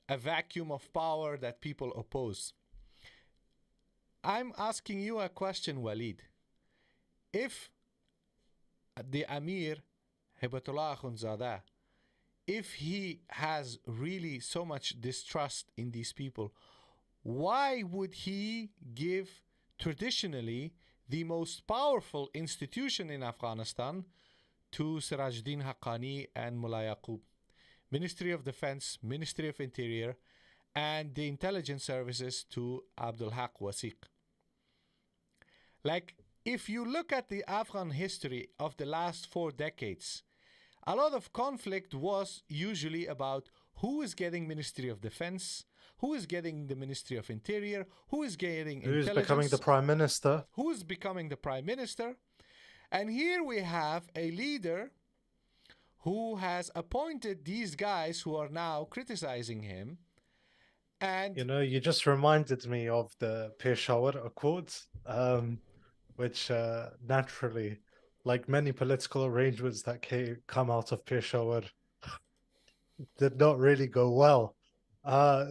a vacuum of power that people oppose. I'm asking you a question, Waleed. If the Amir, Hibatullah Akhundzada, if he has really so much distrust in these people, why would he give traditionally the most powerful institution in Afghanistan to Sirajuddin Haqqani and Mullah Yaqub? Ministry of Defense, Ministry of Interior, and the intelligence services to Abdul Haq Wasiq. Like, if you look at the Afghan history of the last 4 decades, a lot of conflict was usually about who is getting Ministry of Defense, who is getting the Ministry of Interior, who is getting intelligence, who's becoming the prime minister, who is becoming the prime minister. And here we have a leader who has appointed these guys who are now criticizing him. And you know, you just reminded me of the Peshawar Accords, which naturally, like many political arrangements that come out of Peshawar, did not really go well.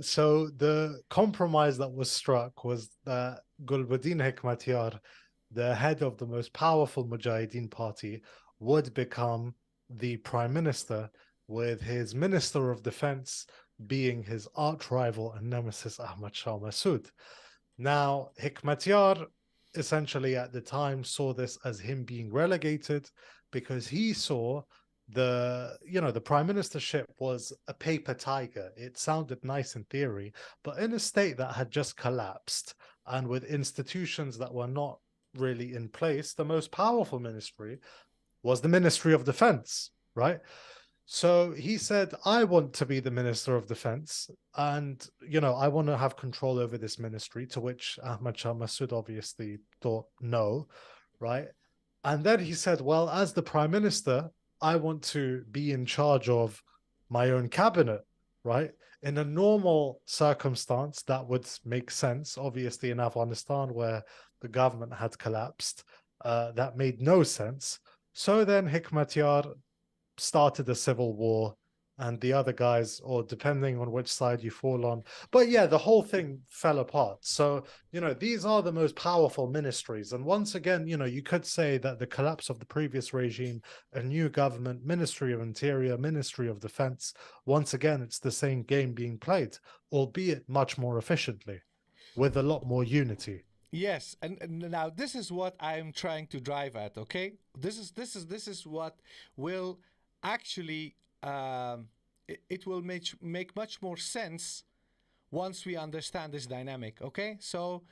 So the compromise that was struck was that Gulbuddin Hekmatyar, the head of the most powerful Mujahideen party, would become the prime minister, with his minister of defense being his arch rival and nemesis Ahmad Shah Massoud. Now, Hekmatyar essentially at the time saw this as him being relegated, because he saw the prime ministership was a paper tiger. It sounded nice in theory, but in a state that had just collapsed and with institutions that were not really in place, the most powerful ministry was the Ministry of Defense, right? So he said, I want to be the Minister of Defense, and, I want to have control over this ministry, to which Ahmad Shah Massoud obviously thought no, right? And then he said, well, as the Prime Minister, I want to be in charge of my own cabinet, right? In a normal circumstance, that would make sense. Obviously, in Afghanistan, where the government had collapsed, that made no sense. So then Hekmatyar started a civil war, and the other guys, or depending on which side you fall on, but yeah, the whole thing fell apart. So, these are the most powerful ministries. And once again, you could say that the collapse of the previous regime, a new government, Ministry of Interior, Ministry of Defense, once again, it's the same game being played, albeit much more efficiently, with a lot more unity. yes, and now this is what I'm trying to drive at, okay? This is what will actually it will make much more sense once we understand this dynamic, okay? So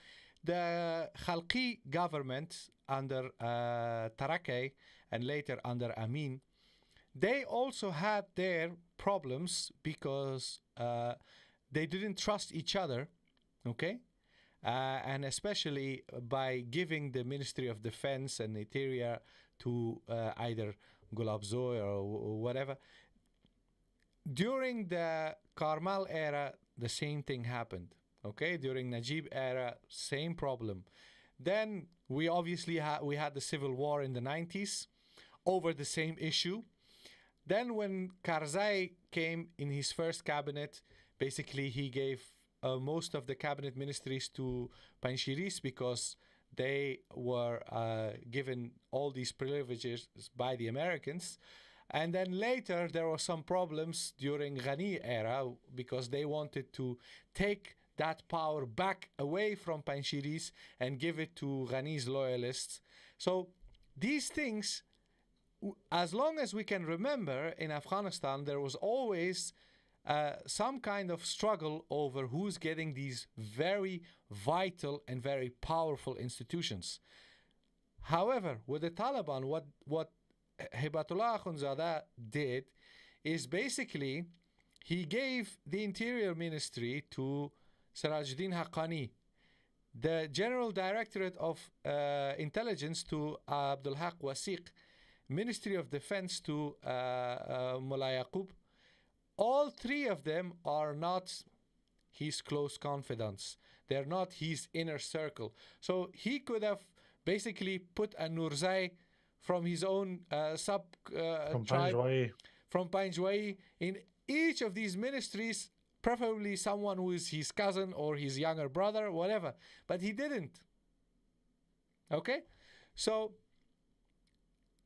the Khalqi government under Tarakay and later under Amin, they also had their problems because they didn't trust each other, okay? And especially by giving the Ministry of Defense and Interior to either Gulabzoy or whatever. During the Karmal era, the same thing happened. Okay, during Najib era, same problem. Then we obviously we had the civil war in the 90s over the same issue. Then when Karzai came in his first cabinet, basically he gave most of the cabinet ministries to Panjshiris because they were given all these privileges by the Americans. And then later there were some problems during Ghani era because they wanted to take that power back away from Panjshiris and give it to Ghani's loyalists. So these things, as long as we can remember, in Afghanistan there was always some kind of struggle over who's getting these very vital and very powerful institutions. However, with the Taliban, what Hibatullah Akhundzada did is basically he gave the Interior Ministry to Sirajuddin Haqqani, the General Directorate of Intelligence to Abdul Haq Wasiq, Ministry of Defense to Mullah Yaqub, all three of them are not his close confidants. They're not his inner circle. So he could have basically put a Nurzai from his own From tribe, Panjwai. from Panjwai, in each of these ministries, preferably someone who is his cousin or his younger brother, whatever. But he didn't. Okay? So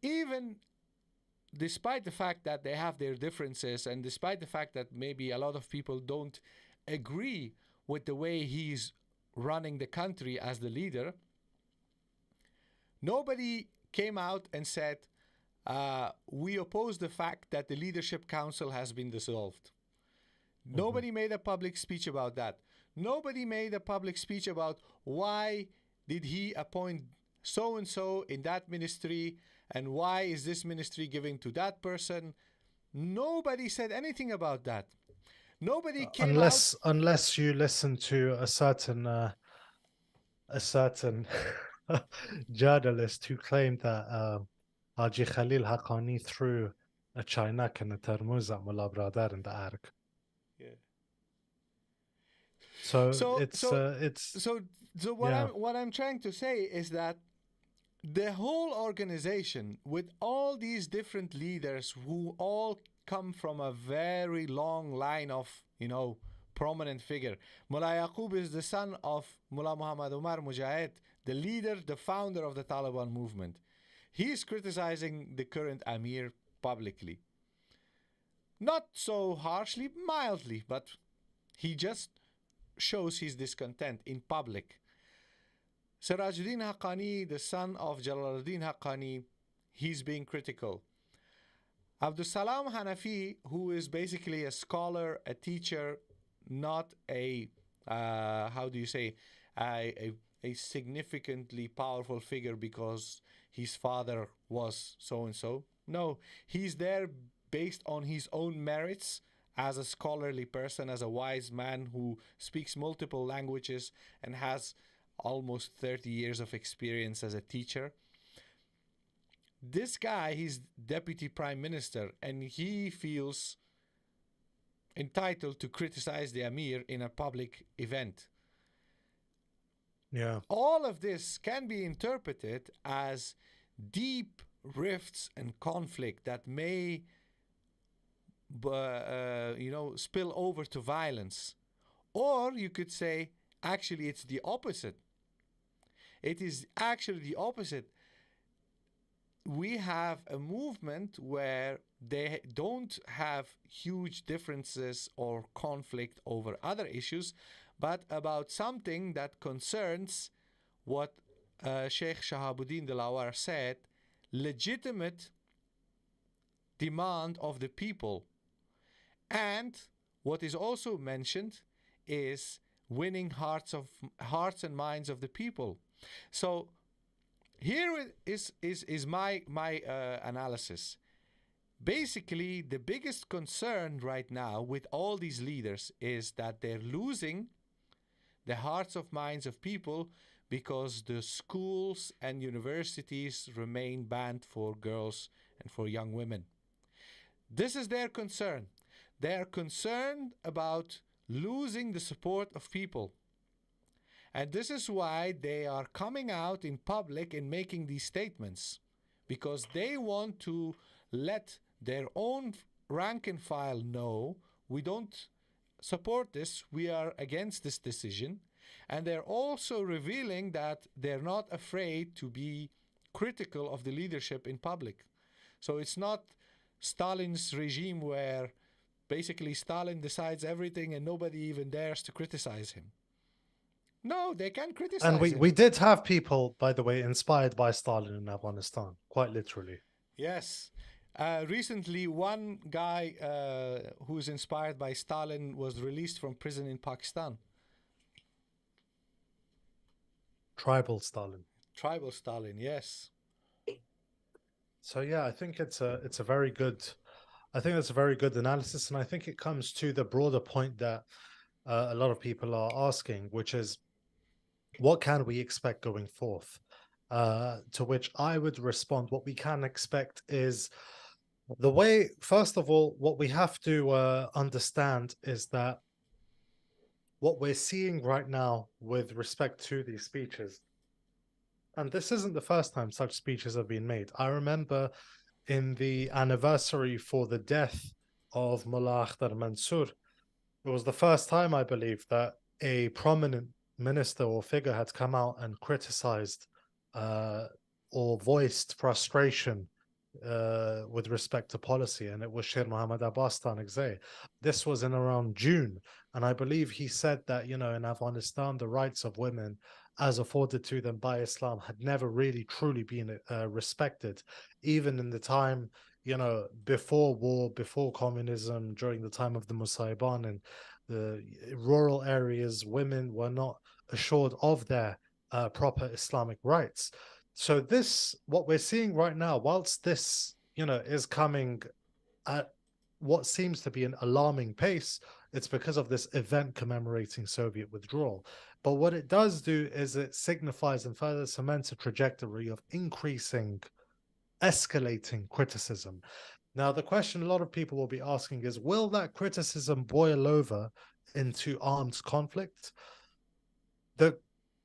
even despite the fact that they have their differences, and despite the fact that maybe a lot of people don't agree with the way he's running the country as the leader, nobody came out and said, we oppose the fact that the Leadership Council has been dissolved. Nobody made a public speech about that. Nobody made a public speech about why did he appoint so-and-so in that ministry, and why is this ministry giving to that person. Nobody said anything about that. Nobody came unless you listen to a certain journalist who claimed that Haji Khalil Haqqani threw a Chinak and a Termuz at Mullah Bradar in the Ark. Yeah. So what I'm trying to say is that the whole organization, with all these different leaders who all come from a very long line of, prominent figure. Mullah Yaqub is the son of Mullah Muhammad Umar Mujahid, the leader, the founder of the Taliban movement. He's criticizing the current Amir publicly. Not so harshly, mildly, but he just shows his discontent in public. Sirajuddin Haqqani, the son of Jalaluddin Haqqani, he's being critical. Abdul Salam Hanafi, who is basically a scholar, a teacher, not a, a significantly powerful figure because his father was so-and-so. No, he's there based on his own merits as a scholarly person, as a wise man who speaks multiple languages and has almost 30 years of experience as a teacher. This guy, he's deputy prime minister, and he feels entitled to criticize the Amir in a public event. Yeah. All of this can be interpreted as deep rifts and conflict that may spill over to violence. Or you could say, actually, it's the opposite. It is actually the opposite. We have a movement where they don't have huge differences or conflict over other issues, but about something that concerns what Sheikh Shahabuddin Dilawar said, legitimate demand of the people. And what is also mentioned is winning hearts and minds of the people. So here is my analysis. Basically, the biggest concern right now with all these leaders is that they're losing the hearts of minds of people because the schools and universities remain banned for girls and for young women. This is their concern. They are concerned about losing the support of people. And this is why they are coming out in public and making these statements, because they want to let their own rank and file know, we don't support this, we are against this decision. And they're also revealing that they're not afraid to be critical of the leadership in public. So it's not Stalin's regime where basically Stalin decides everything and nobody even dares to criticize him. No, they can criticize him. And we did have people, by the way, inspired by Stalin in Afghanistan, quite literally. Yes. Recently, one guy who's inspired by Stalin was released from prison in Pakistan. Tribal Stalin. Tribal Stalin, yes. So yeah, I think it's a very good, I think that's a very good analysis, and I think it comes to the broader point that a lot of people are asking, which is, what can we expect going forth? To which I would respond, what we can expect is the way, first of all, what we have to understand is that what we're seeing right now with respect to these speeches, and this isn't the first time such speeches have been made. I remember in the anniversary for the death of Mullah Akhtar Mansour, it was the first time, I believe, that a prominent minister or figure had come out and criticized or voiced frustration with respect to policy, and it was Sher Mohammad Abbas Tanegzey. This was in around June, and I believe he said that, you know, in Afghanistan, the rights of women as afforded to them by Islam had never really truly been respected, even in the time, you know, before war, before communism, during the time of the Musaiban and the rural areas, women were not assured of their proper Islamic rights. So this, what we're seeing right now, whilst this, you know, is coming at what seems to be an alarming pace, it's because of this event commemorating Soviet withdrawal. But what it does do is it signifies and further cements a trajectory of increasing, escalating criticism. Now, the question a lot of people will be asking is, will that criticism boil over into armed conflict?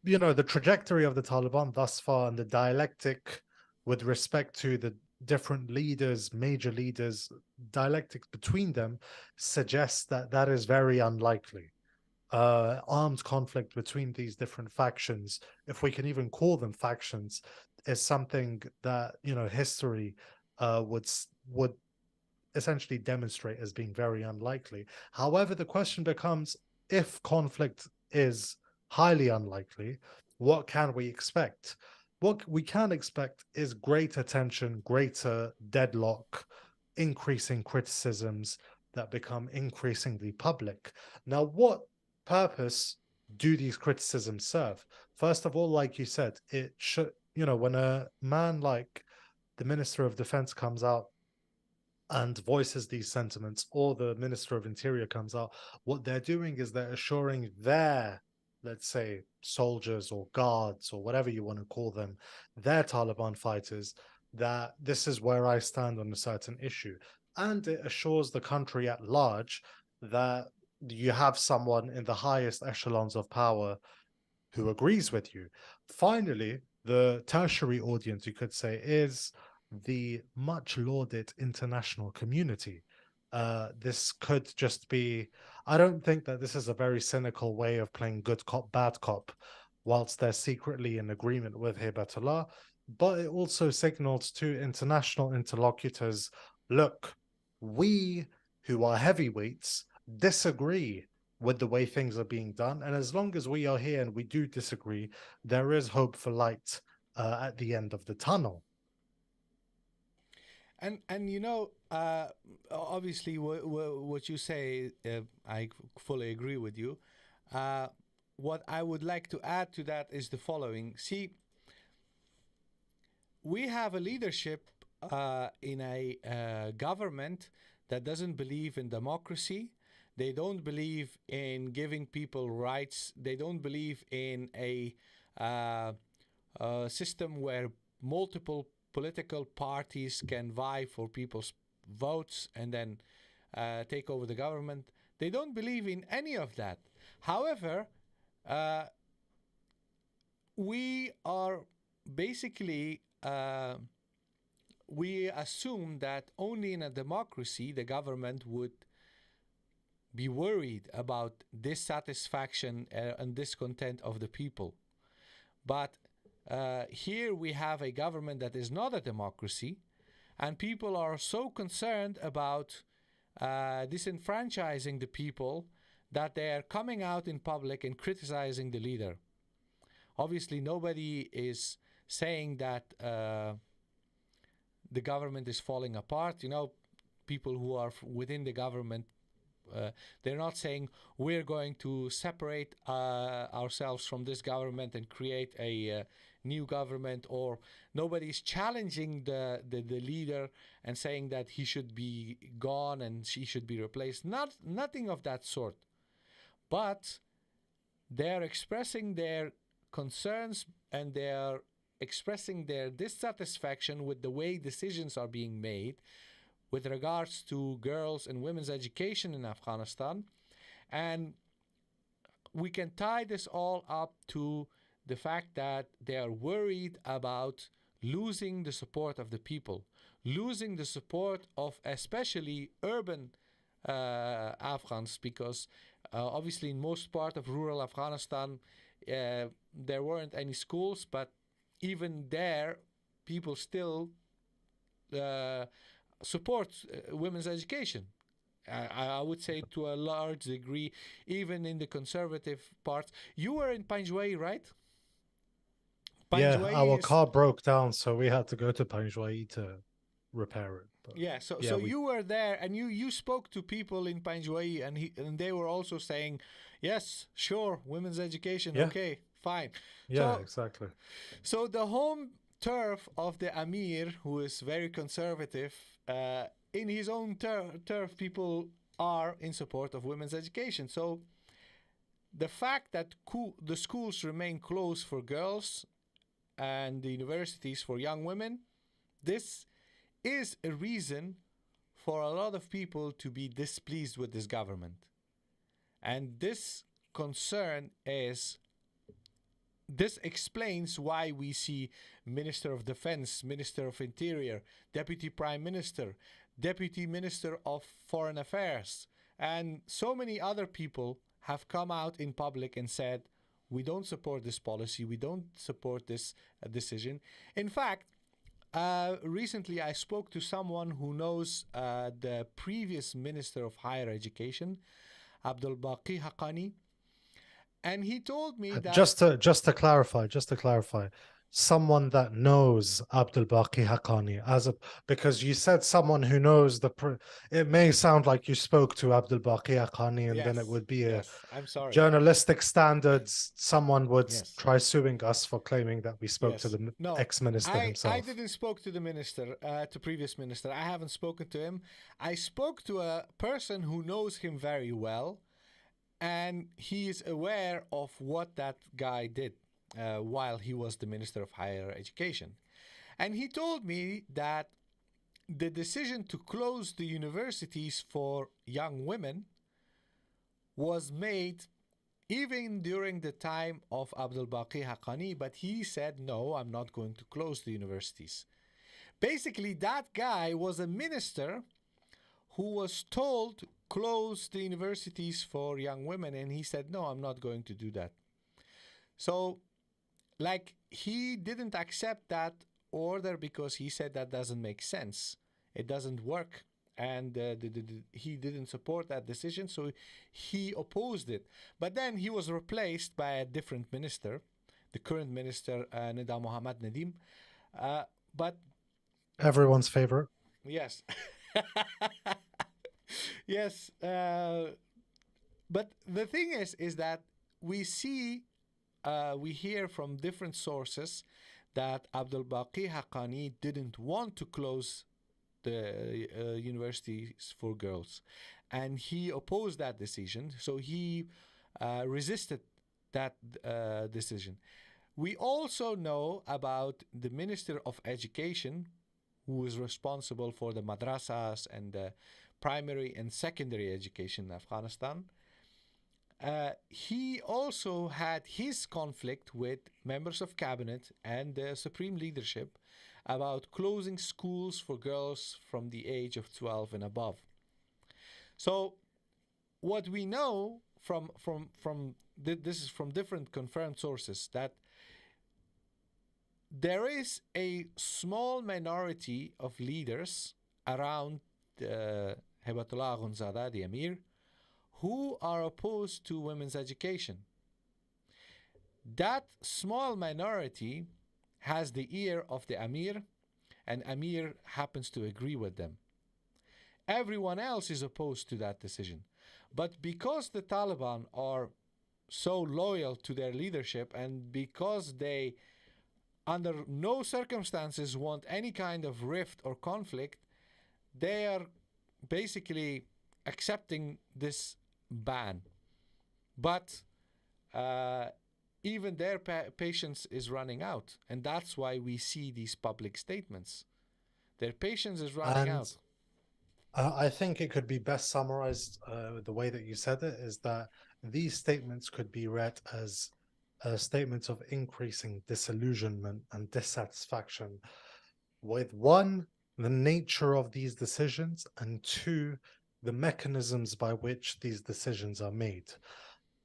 You know, the trajectory of the Taliban thus far and the dialectic with respect to the different leaders, major leaders, dialectic between them suggests that that is very unlikely. Armed conflict between these different factions, if we can even call them factions, is something that, you know, history would essentially demonstrate as being very unlikely. However, the question becomes, if conflict is highly unlikely, what can we expect? What we can expect is greater tension, greater deadlock, increasing criticisms that become increasingly public. Now, what purpose do these criticisms serve? First of all, like you said, it should, you know, when a man like the Minister of Defense comes out and voices these sentiments, or the Minister of Interior comes out, what they're doing is they're assuring their, let's say, soldiers or guards or whatever you want to call them, their Taliban fighters, that this is where I stand on a certain issue. And it assures the country at large that you have someone in the highest echelons of power who agrees with you. Finally, the tertiary audience, you could say, is the much lauded international community. This could just be, I don't think that this is a very cynical way of playing good cop, bad cop, whilst they're secretly in agreement with Hibatullah, but it also signals to international interlocutors, look, we who are heavyweights disagree with the way things are being done, and as long as we are here and we do disagree, there is hope for light at the end of the tunnel. And you know, obviously, what you say, I fully agree with you. What I would like to add to that is the following. See, we have a leadership in a government that doesn't believe in democracy. They don't believe in giving people rights. They don't believe in a system where multiple political parties can vie for people's votes and then take over the government. They don't believe in any of that. However, we are basically, we assume that only in a democracy the government would be worried about dissatisfaction and discontent of the people. But here we have a government that is not a democracy, and people are so concerned about disenfranchising the people that they are coming out in public and criticizing the leader. Obviously, nobody is saying that the government is falling apart. You know, people who are within the government, they're not saying we're going to separate ourselves from this government and create a new government, or nobody's challenging the leader and saying that he should be gone and she should be replaced. Nothing of that sort. But they're expressing their concerns and they're expressing their dissatisfaction with the way decisions are being made with regards to girls and women's education in Afghanistan. And we can tie this all up to the fact that they are worried about losing the support of the people, losing the support of especially urban Afghans, because obviously in most part of rural Afghanistan there weren't any schools, but even there people still support women's education. I would say to a large degree, even in the conservative parts. You were in Panjwai, right? Yeah, our car broke down, so we had to go to Panjwai to repair it. But yeah, so you were there, and you spoke to people in Panjwai, and they were also saying, yes, sure, women's education, okay, fine. Yeah, exactly. So the home turf of the Amir, who is very conservative, in his own turf, people are in support of women's education. So the fact that the schools remain closed for girls and the universities for young women, this is a reason for a lot of people to be displeased with this government. And this concern is, this explains why we see Minister of Defense, Minister of Interior, Deputy Prime Minister, Deputy Minister of Foreign Affairs, and so many other people have come out in public and said, we don't support this policy, we don't support this decision. In fact, recently I spoke to someone who knows the previous Minister of Higher Education, Abdul Baqi Haqqani, and he told me that... Just to clarify, someone that knows Abdul Baqi Haqqani, because you said someone who knows it may sound like you spoke to Abdul Baqi Haqqani, and then it would be I'm sorry. Journalistic standards. Someone would try suing us for claiming that we spoke to the ex-minister himself. I didn't spoke to the minister, to previous minister. I haven't spoken to him. I spoke to a person who knows him very well, and he is aware of what that guy did while he was the Minister of Higher Education. And he told me that the decision to close the universities for young women was made even during the time of Abdul Baqi Haqqani, but he said, no, I'm not going to close the universities. Basically, that guy was a minister who was told to close the universities for young women, and he said, no, I'm not going to do that. So, like, he didn't accept that order because he said that doesn't make sense. It doesn't work. And he didn't support that decision, so he opposed it. But then he was replaced by a different minister, the current minister, Nida Mohammad Nadim. But everyone's favorite. Yes. Yes. But the thing is that we hear from different sources that Abdul Baqi Haqqani didn't want to close the universities for girls, and he opposed that decision. So he resisted that decision. We also know about the Minister of Education, who is responsible for the madrasas and the primary and secondary education in Afghanistan. He also had his conflict with members of cabinet and the supreme leadership about closing schools for girls from the age of 12 and above. So what we know this is from different confirmed sources, that there is a small minority of leaders around Hibatullah Akhundzada, the Amir, who are opposed to women's education. That small minority has the ear of the Amir, and Amir happens to agree with them. Everyone else is opposed to that decision. But because the Taliban are so loyal to their leadership, and because they under no circumstances want any kind of rift or conflict, they are basically accepting this ban. But even their patience is running out. And that's why we see these public statements. Their patience is running out. I think it could be best summarized the way that you said it, is that these statements could be read as statements of increasing disillusionment and dissatisfaction with, one, the nature of these decisions, and two, the mechanisms by which these decisions are made.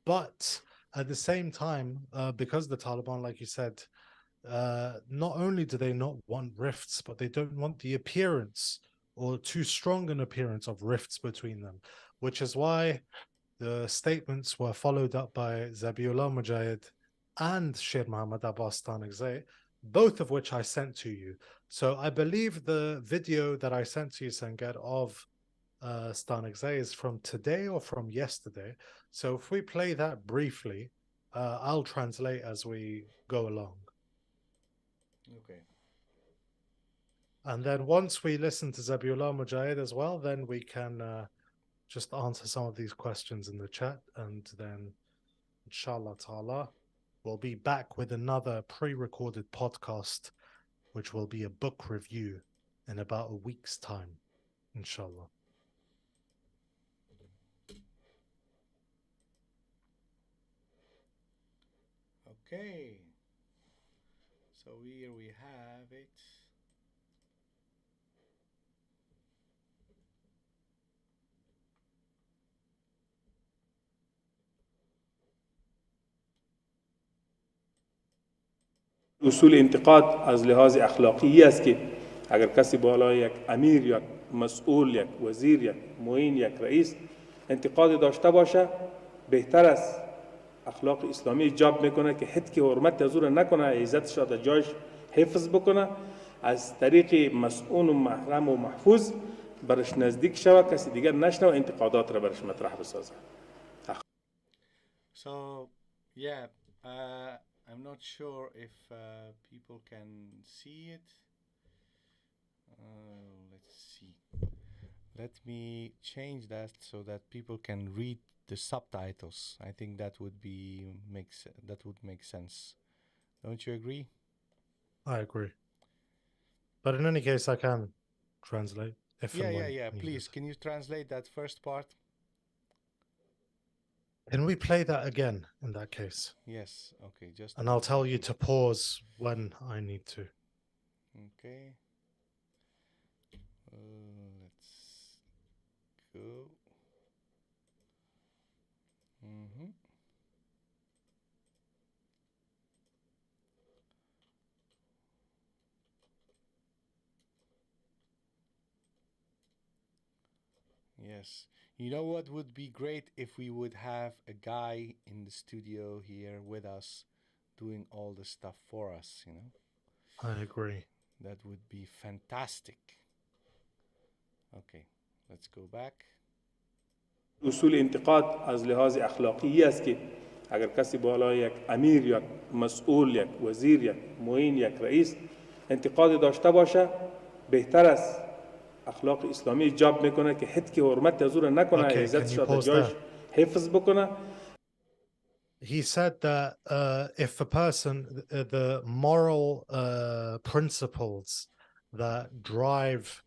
But at the same time, because the Taliban, like you said, not only do they not want rifts, but they don't want the appearance or too strong an appearance of rifts between them, which is why the statements were followed up by Zabiullah Mujahid and Sher Mohammad Abbas Stanigzai, both of which I sent to you. So I believe the video that I sent to you, Sangat, of Stanigzai is from today or from yesterday. So if we play that briefly, I'll translate as we go along. Okay. And then once we listen to Zabiullah Mujahid as well, then we can just answer some of these questions in the chat. And then, inshallah ta'ala, we'll be back with another pre-recorded podcast, which will be a book review in about a week's time, inshallah. Okay. So here we have it. اصول انتقاد از لحاظ اخلاقی است که اگر کسی بالای یک امیر یک مسئول یک وزیر یک معین یک رئیس انتقاد داشته باشه بهتر است اخلاق اسلامی ایجاب میکنه که حد حرمت از او نکنه عزتش را در جایش حفظ بکنه از طریق مسئول و محرم و محفوظ برش نزدیک شود کسی دیگر نشنه و انتقادات را برش مطرح بسازه. So yeah, I'm not sure if people can see it. Let's see. Let me change that so that people can read the subtitles. I think that would make sense. Don't you agree? I agree. But in any case, I can translate. Yeah. Please, can you translate that first part? Can we play that again in that case? Yes. Okay. And I'll tell you to pause when I need to. Okay. Let's go. Yes. You know what would be great if we would have a guy in the studio here with us doing all the stuff for us, you know? I agree. That would be fantastic. Okay, let's go back. اصول انتقاد از لحاظ اخلاقی است که اگر کسی بالای یک امیر یک مسئول یک وزیر یک معین یک رئیس انتقاد داشته باشه بهتر است اخلاق اسلامی ایجاب میکنه که حد حرمت از او را نکنه عزتش را در جایش حفظ بکنه. He said that if a person, the moral principles that drive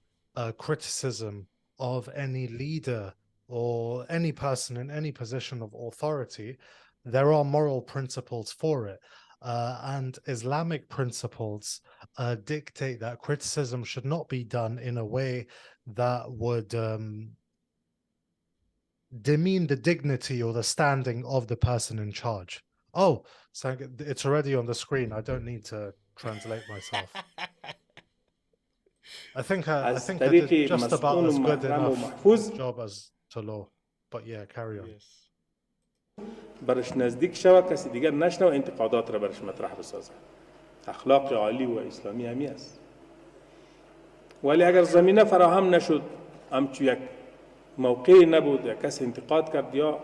criticism of any leader or any person in any position of authority, there are moral principles for it. And Islamic principles dictate that criticism should not be done in a way that would demean the dignity or the standing of the person in charge. Oh, so it's already on the screen. I don't need to translate myself. I think I did just about as good enough job as Talo. But yeah, carry on. Yes. برش نزدیک شود کسی دیگر نشنه و انتقادات را برش مطرح بسازه. اخلاق عالی و اسلامی همی است. ولی اگر زمینه فراهم نشد همچون یک موقعی نبود یا کسی انتقاد کرد یا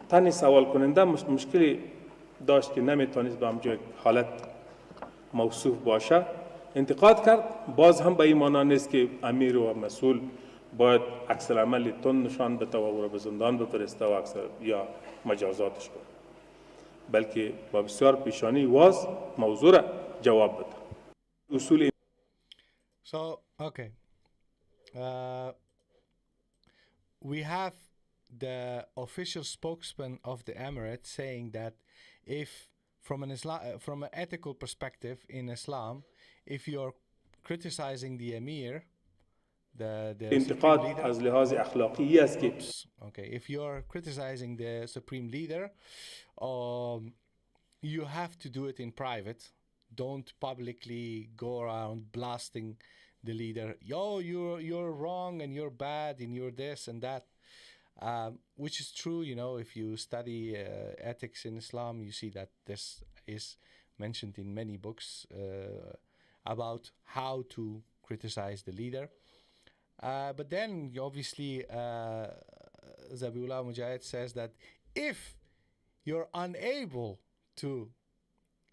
تنی سوال کننده مشکلی داشت که نمیتونست به همچون حالت موصوف باشه انتقاد کرد باز هم به این معنا نیست که امیر و مسئول باید عکس العمل تند نشان بده و او را به زندان بفرسته و یا مجازاتش کنه بلکه با بسیار پیشانی واز موضوع را جواب بده. اصول So, okay. We have the official spokesman of the Emirate saying that if, from an ethical perspective in Islam, if you're criticizing the Emir, the انتقاد از لحاظ اخلاقی است که okay, if you're criticizing the supreme leader, you have to do it in private. Don't publicly go around blasting the leader. Yo, you're wrong and you're bad and you're this and that, which is true. You know, if you study ethics in Islam, you see that this is mentioned in many books about how to criticize the leader. But then, obviously, Zabiullah Mujahid says that if you're unable to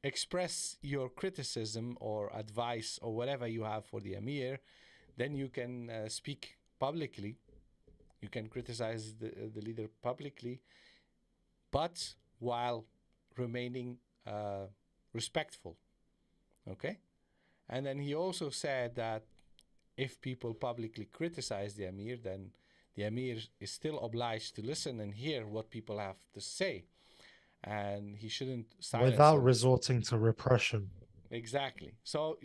express your criticism or advice or whatever you have for the Emir, then you can speak publicly. You can criticize the leader publicly, but while remaining respectful. Okay? And then he also said that if people publicly criticize the Emir, then the Emir is still obliged to listen and hear what people have to say. And he shouldn't silence without them. resorting to repression. Exactly. So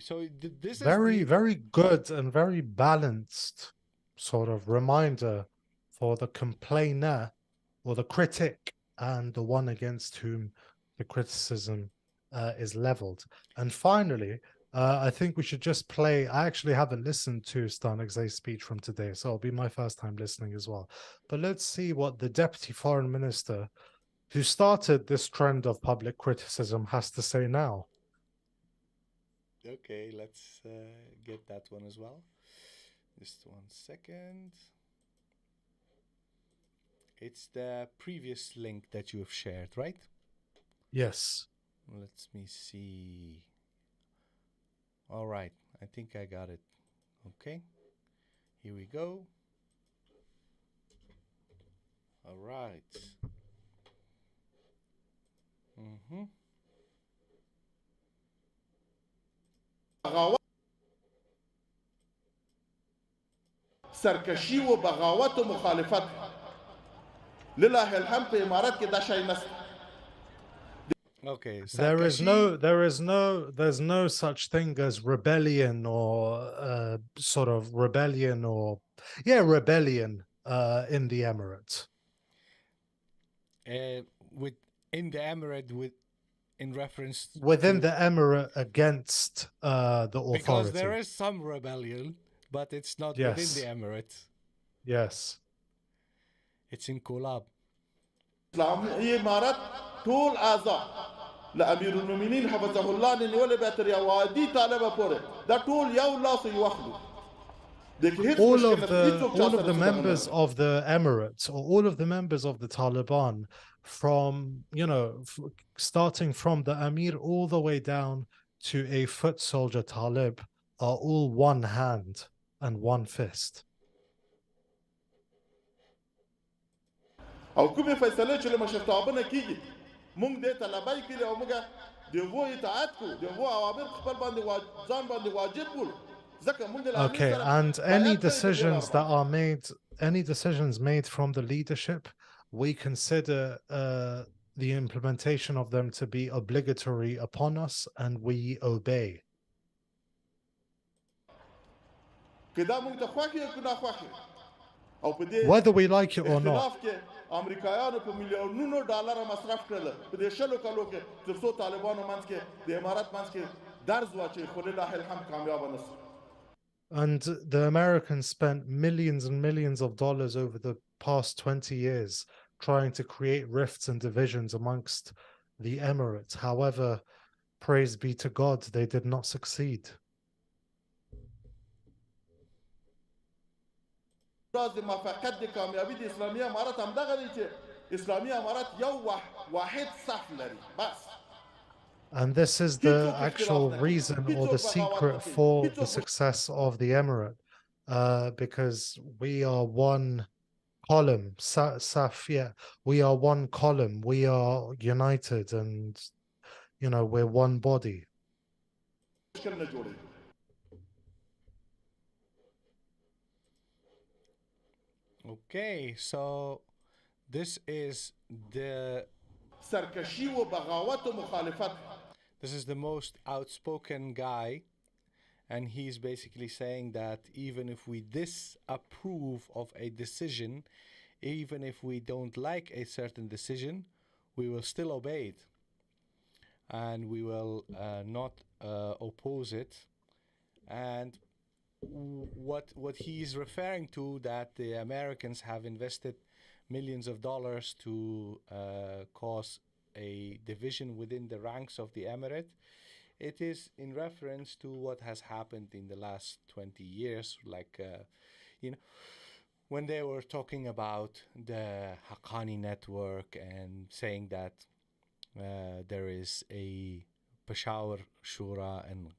this very, is very good and very balanced sort of reminder for the complainer or the critic and the one against whom the criticism is leveled. And finally, I think we should just play. I actually haven't listened to Stanek's speech from today, so it'll be my first time listening as well. But let's see what the Deputy Foreign Minister, who started this trend of public criticism, has to say now. Okay, let's get that one as well. Just 1 second. It's the previous link that you have shared, right? Yes. Let me see. All right, I think I got it. Okay, here we go. All right. سرکشی و بغاوت و مخالفت لله الحمد په امارات کې دا شای نشته. Okay, there's no such thing as rebellion or sort of rebellion or rebellion in the Emirates. In the Emirate in reference within the Emirate against the authority. Because there is some rebellion, but it's not within the Emirate. Yes. It's in collab. امارات ټول اعضاء لامیر المؤمنین حفظه الله نه نیول به تر یو عادي طالبه پورې دا ټول یو لاس یو وخت all of the members of the Emirates or all of the members of the Taliban, from starting from the Amir all the way down to a foot soldier Talib, are all one hand and one fist. او کومه فیصله چې له مشرتابه نه کیږي موږ د طلبای کړي او موږ دغه اطاعت کو دغه اوامر خپل باندې ځان باندې واجب کول ځکه موږ د Okay, and any decisions made from the leadership, we consider the implementation of them to be obligatory upon us, and we obey. کدا موږ ته خوښي کنا خوښي whether we like it or not. امریکایانو په میلیونونو ډالر مصرف کړل په دې شلو کالو کې تر څو طالبانو منځ کې د امارات منځ کې درز واچي خو لله الحمد کامیاب نشو. And the Americans spent millions and millions of dollars over the past 20 years trying to create rifts and divisions amongst the Emirates. However, praise be to God, they did not succeed. راز موفقیت د کامیابی د اسلامي امارات هم دغه دی چې اسلامي امارات یو واحد صف لري بس. And this is the actual reason or the secret for the success of the Emirate, because we are one column. Safia, we are one column. We are united, and we're one body. Okay, so this is the most outspoken guy, and he's basically saying that even if we disapprove of a decision, even if we don't like a certain decision, we will still obey it, and we will not oppose it. And what he's referring to, that the Americans have invested millions of dollars to cause a division within the ranks of the emirate, it is in reference to what has happened in the last 20 years, like when they were talking about the Haqqani network and saying that there is a Peshawar Shura and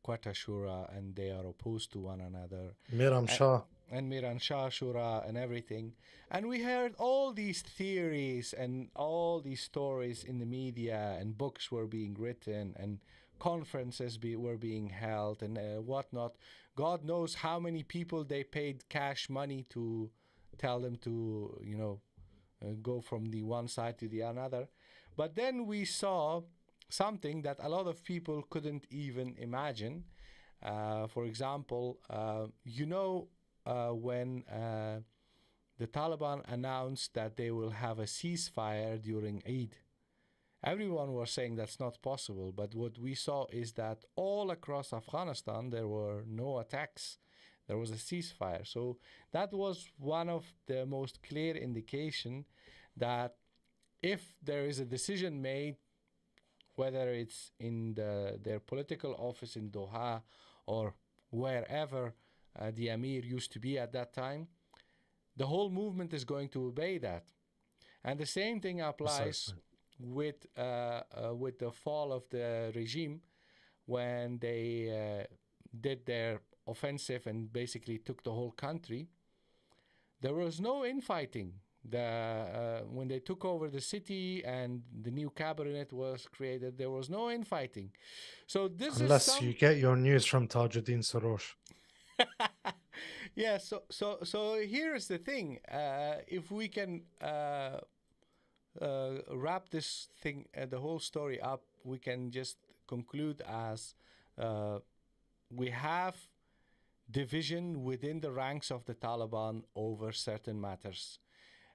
Quetta Shura, and they are opposed to one another. Miran Shah. And Miran Shah Shura and everything. And we heard all these theories and all these stories in the media, and books were being written, and conferences were being held, and whatnot. God knows how many people they paid cash money to tell them to, go from the one side to the another. But then we saw something that a lot of people couldn't even imagine. For example, when the Taliban announced that they will have a ceasefire during Eid, everyone was saying that's not possible. But what we saw is that all across Afghanistan, there were no attacks. There was a ceasefire. So that was one of the most clear indication that if there is a decision made, whether it's in their political office in Doha or wherever the Amir used to be at that time, the whole movement is going to obey that. And the same thing applies with the fall of the regime, when they did their offensive and basically took the whole country. There was no infighting. When they took over the city and the new cabinet was created, there was no infighting. So this unless you get your news from Tajuddin Sarosh. Yeah. So here's the thing: if we can wrap this thing, the whole story up, we can just conclude as we have division within the ranks of the Taliban over certain matters.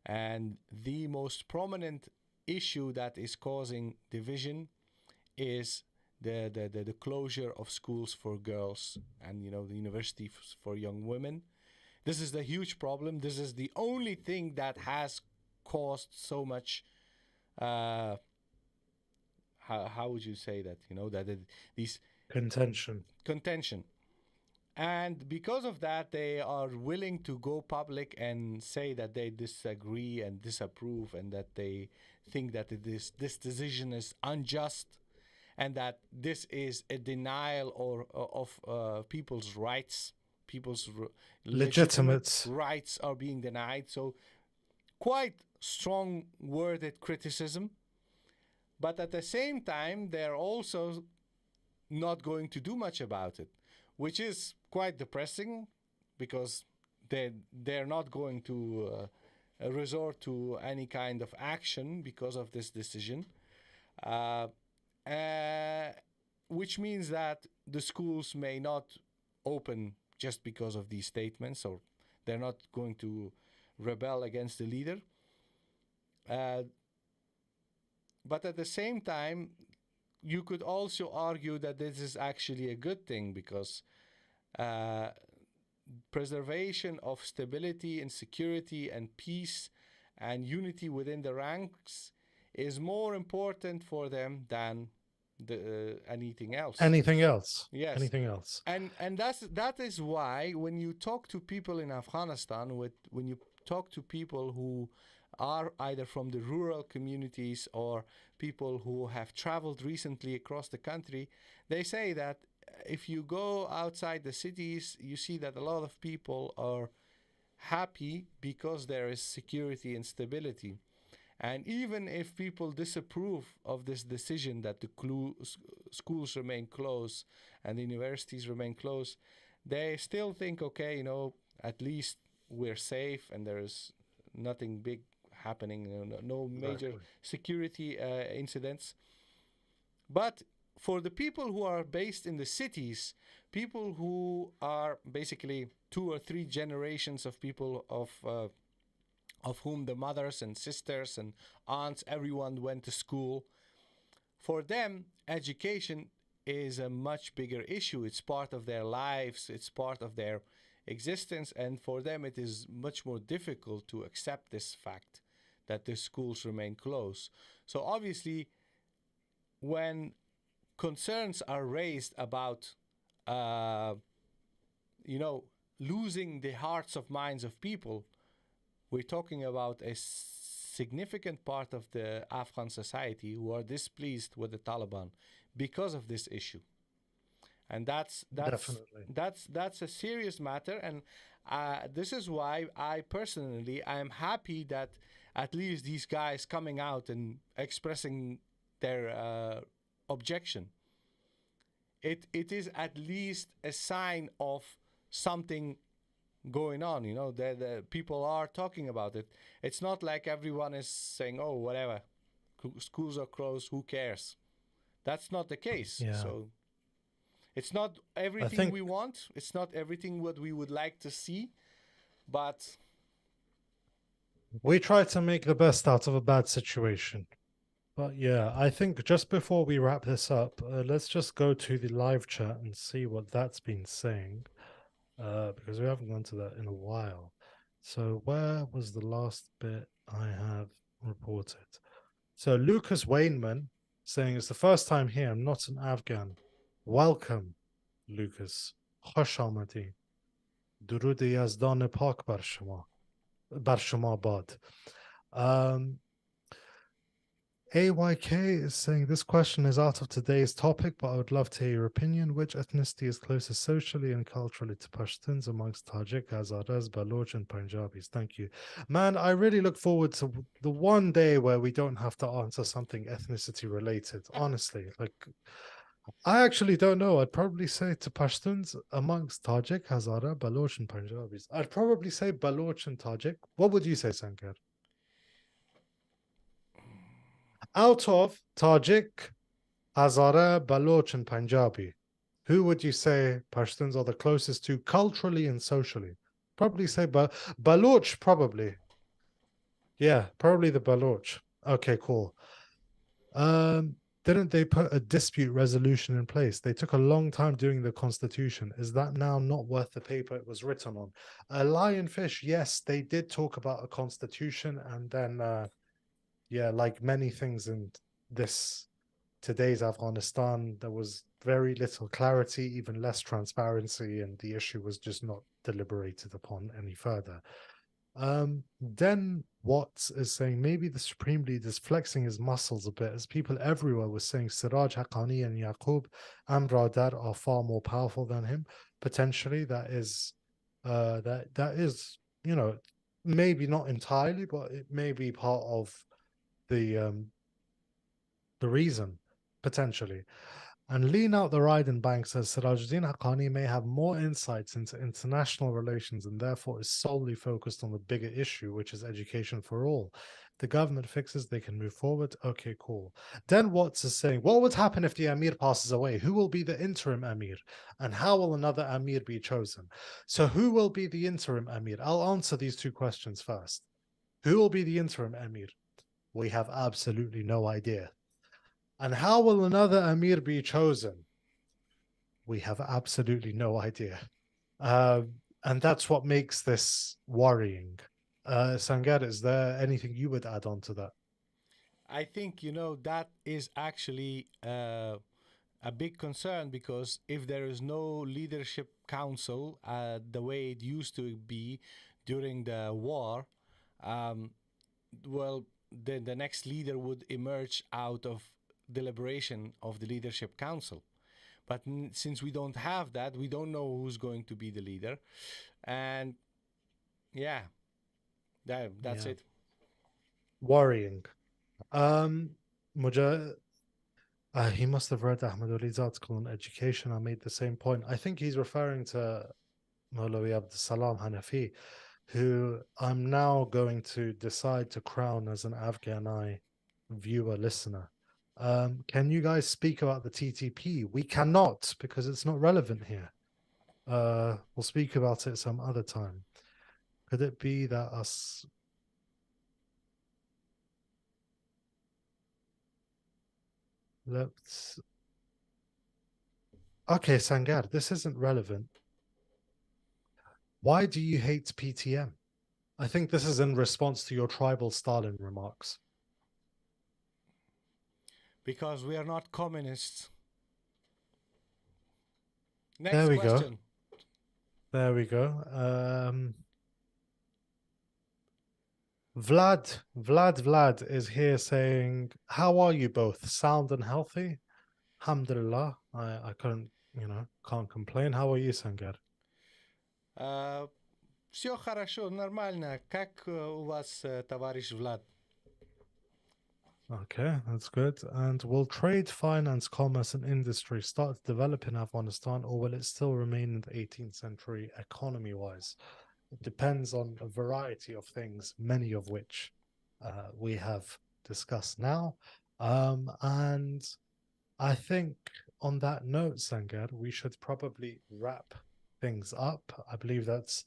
And the most prominent issue that is causing division is the closure of schools for girls and the university for young women. This is the huge problem. This is the only thing that has caused so much how would you say that, these contention. And because of that, they are willing to go public and say that they disagree and disapprove, and that they think that this decision is unjust, and that this is a denial of people's rights, people's legitimate rights are being denied. So quite strong worded criticism. But at the same time, they're also not going to do much about it, which is quite depressing, because they're not going to resort to any kind of action because of this decision, which means that the schools may not open just because of these statements, or they're not going to rebel against the leader. But at the same time, you could also argue that this is actually a good thing, because preservation of stability and security and peace and unity within the ranks is more important for them than anything else. Yes. Anything else. And that is why when you talk to people in Afghanistan, when you talk to people who are either from the rural communities or people who have traveled recently across the country, they say that if you go outside the cities, you see that a lot of people are happy because there is security and stability. And even if people disapprove of this decision that the schools remain closed and the universities remain closed, they still think, okay, you know, at least we're safe and there's nothing big happening, you know, no major security incidents. But for the people who are based in the cities, people who are basically 2 or 3 generations of people of whom the mothers and sisters and aunts, everyone went to school, for them, education is a much bigger issue. It's part of their lives, it's part of their existence, and for them it is much more difficult to accept this fact that the schools remain closed. So obviously, when concerns are raised about, you know, losing the hearts of minds of people, we're talking about a significant part of the Afghan society who are displeased with the Taliban because of this issue. And that's a serious matter. And this is why I personally, I'm happy that at least these guys coming out and expressing their objection. It is at least a sign of something going on, you know, the people are talking about it. It's not like everyone is saying, oh, whatever, schools are closed, who cares? That's not the case. Yeah. So it's not everything we want. It's not everything what we would like to see, but we try to make the best out of a bad situation. But yeah, I think just before we wrap this up, let's just go to the live chat and see what that's been saying. Because we haven't gone to that in a while. So where was the last bit I have reported? So Lucas Wainman saying, it's the first time here, I'm not an Afghan. Welcome, Lucas. خوش آمدی. درود یزدان پاک بر شما باد. AYK is saying, this question is out of today's topic, but I would love to hear your opinion. Which ethnicity is closest socially and culturally to Pashtuns amongst Tajik, Hazaras, Baloch, and Punjabis? Thank you. Man, I really look forward to the one day where we don't have to answer something ethnicity related. Honestly, like, I actually don't know. I'd probably say to Pashtuns amongst Tajik, Hazara, Baloch, and Punjabis. I'd probably say Baloch and Tajik. What would you say, Sankar? Out of Tajik, Hazara, Baloch, and Punjabi, who would you say Pashtuns are the closest to culturally and socially? Probably say Baloch, probably. Yeah, probably the Baloch. Okay, cool. Didn't they put a dispute resolution in place? They took a long time doing the constitution. Is that now not worth the paper it was written on? Lionfish, yes, they did talk about a constitution, and then yeah, like many things in today's Afghanistan, there was very little clarity, even less transparency, and the issue was just not deliberated upon any further. Then Watts is saying maybe the Supreme Leader is flexing his muscles a bit, as people everywhere were saying Siraj, Haqqani, and Yaqub Amradar are far more powerful than him. Potentially, that is, you know, maybe not entirely, but it may be part of the reason, potentially. And Lean Out the Ride and Bank says Sirajuddin Haqqani may have more insights into international relations and therefore is solely focused on the bigger issue, which is education for all. If the government fixes, they can move forward. Okay, cool. Dan Watts is saying, what would happen if the Amir passes away? Who will be the interim Amir? And how will another Amir be chosen? So who will be the interim Amir? I'll answer these two questions first. Who will be the interim Amir? We have absolutely no idea. And how will another Amir be chosen? We have absolutely no idea. And that's what makes this worrying. Sangar, is there anything you would add on to that? I think, you know, that is actually a big concern, because if there is no leadership council the way it used to be during the war, well, then the next leader would emerge out of deliberation of the leadership council. But since we don't have that, we don't know who's going to be the leader. And Yeah, that's Yeah. it. Worrying. Muja, he must have read Ahmed-waleed's article on education. I made the same point. I think he's referring to Maulawi Abdussalam Hanafi, who I'm now going to decide to crown as an AFGHANEYE viewer listener. Can you guys speak about the TTP? We cannot, because it's not relevant here. We'll speak about it some other time. Could it be that us... Let's... Okay, Sangar, this isn't relevant. Why do you hate PTM? I think this is in response to your tribal Stalin remarks. Because we are not communists. Next There we question. go. There we go. Vlad is here saying, how are you both? Sound and healthy? Alhamdulillah. I couldn't, can't complain. How are you, Sangar? Все хорошо, нормально. Как у вас, товарищ Влад? Okay, that's good. And will trade, finance, commerce, and industry start to develop in Afghanistan, or will it still remain in the 18th century economy-wise? It depends on a variety of things, many of which we have discussed now. And I think on that note, Sangar, we should probably wrap things up. I believe that's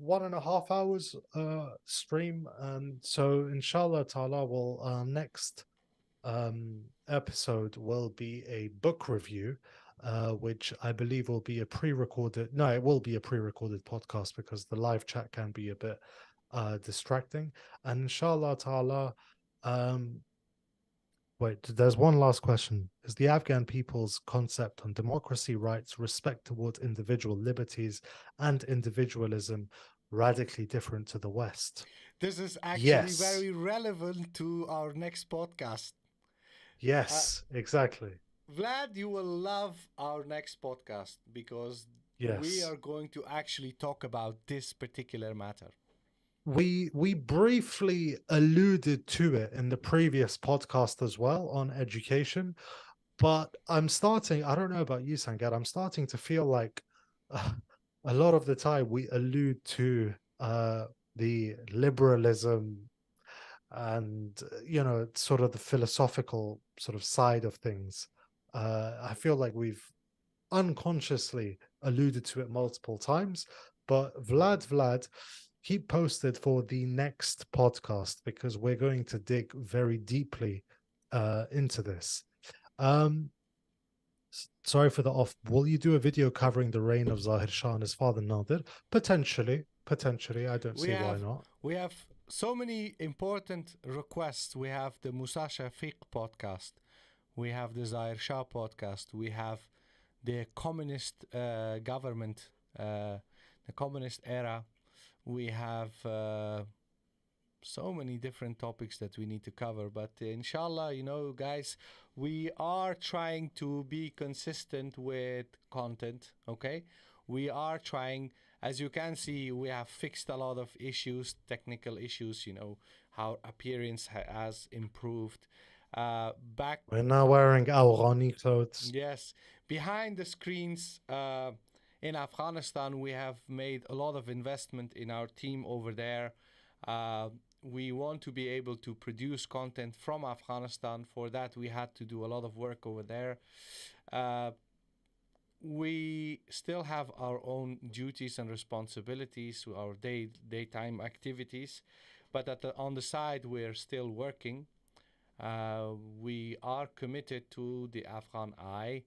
1.5 hours stream. And so inshallah ta'ala, will next episode will be a book review, which I believe will be a pre-recorded. No, it will be a pre-recorded podcast because the live chat can be a bit distracting. And inshallah ta'ala, wait, there's one last question. Is the Afghan people's concept on democracy, rights, respect towards individual liberties, and individualism radically different to the West? This is actually very relevant to our next podcast. Yes, exactly. Vlad, you will love our next podcast because we are going to actually talk about this particular matter. We briefly alluded to it in the previous podcast as well on education, but I don't know about you, Sangat, I'm starting to feel like a lot of the time we allude to the liberalism and, sort of the philosophical sort of side of things. I feel like we've unconsciously alluded to it multiple times, but Vlad, keep posted for the next podcast because we're going to dig very deeply into this. Sorry for the off. Will you do a video covering the reign of Zahir Shah and his father Nadir? Potentially. I don't see why not. We have so many important requests. We have the Musa Shafiq podcast. We have the Zahir Shah podcast. We have the communist government, the communist era. We have so many different topics that we need to cover. But inshallah, guys, we are trying to be consistent with content, okay? We are trying. As you can see, we have fixed a lot of issues, technical issues, how appearance has improved. We're now wearing Afghani clothes. Yes. Behind the screens, in Afghanistan, we have made a lot of investment in our team over there. We want to be able to produce content from Afghanistan. For that, we had to do a lot of work over there. We still have our own duties and responsibilities to our daytime activities, but on the side, we're still working. We are committed to the AFGHANEYE,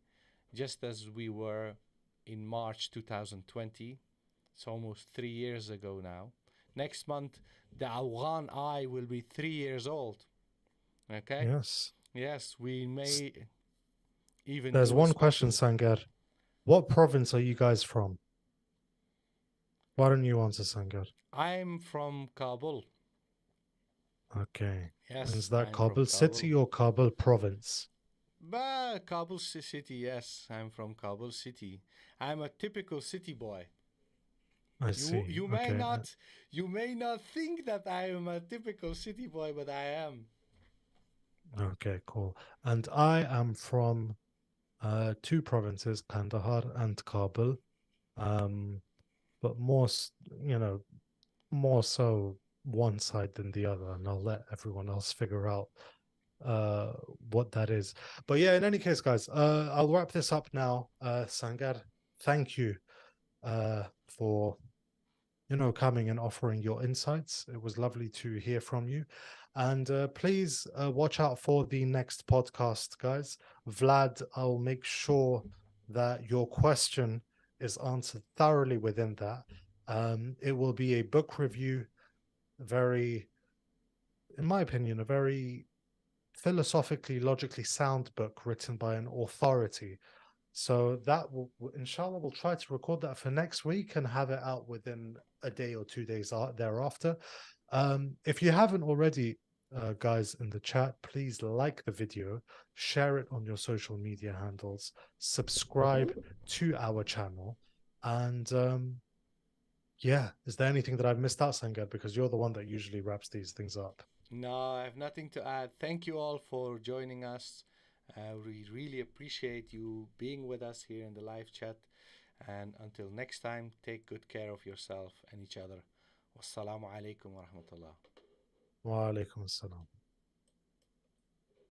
just as we were in March 2020. It's almost 3 years ago now. Next month, the AFGHANEYE will be 3 years old. Okay? Yes, we may even. There's one question, Sangar. What province are you guys from? Why don't you answer, Sangar? I'm from Kabul. Okay. Yes. Is that Kabul city or Kabul province? Kabul city, yes. I'm from Kabul city. I'm a typical city boy. I see. You may not think that I am a typical city boy, but I am. Okay, cool. And I am from two provinces, Kandahar and Kabul. But more so one side than the other, and I'll let everyone else figure out what that is. But yeah, in any case, guys, I'll wrap this up now. Sangar, thank you for coming and offering your insights. It was lovely to hear from you. And please watch out for the next podcast, guys. Vlad, I'll make sure that your question is answered thoroughly within that. It will be a book review, in my opinion, a very philosophically, logically sound book written by an authority. So that will, inshallah, we'll try to record that for next week and have it out within a day or 2 days thereafter. If you haven't already, guys in the chat, please like the video, share it on your social media handles, subscribe to our channel, and yeah, is there anything that I've missed out, Sangar? Because you're the one that usually wraps these things up. No, I have nothing to add. Thank you all for joining us. We really appreciate you being with us here in the live chat. And until next time, take good care of yourself and each other. Wassalamu alaikum wa rahmatullah. Wa alaikum assalam.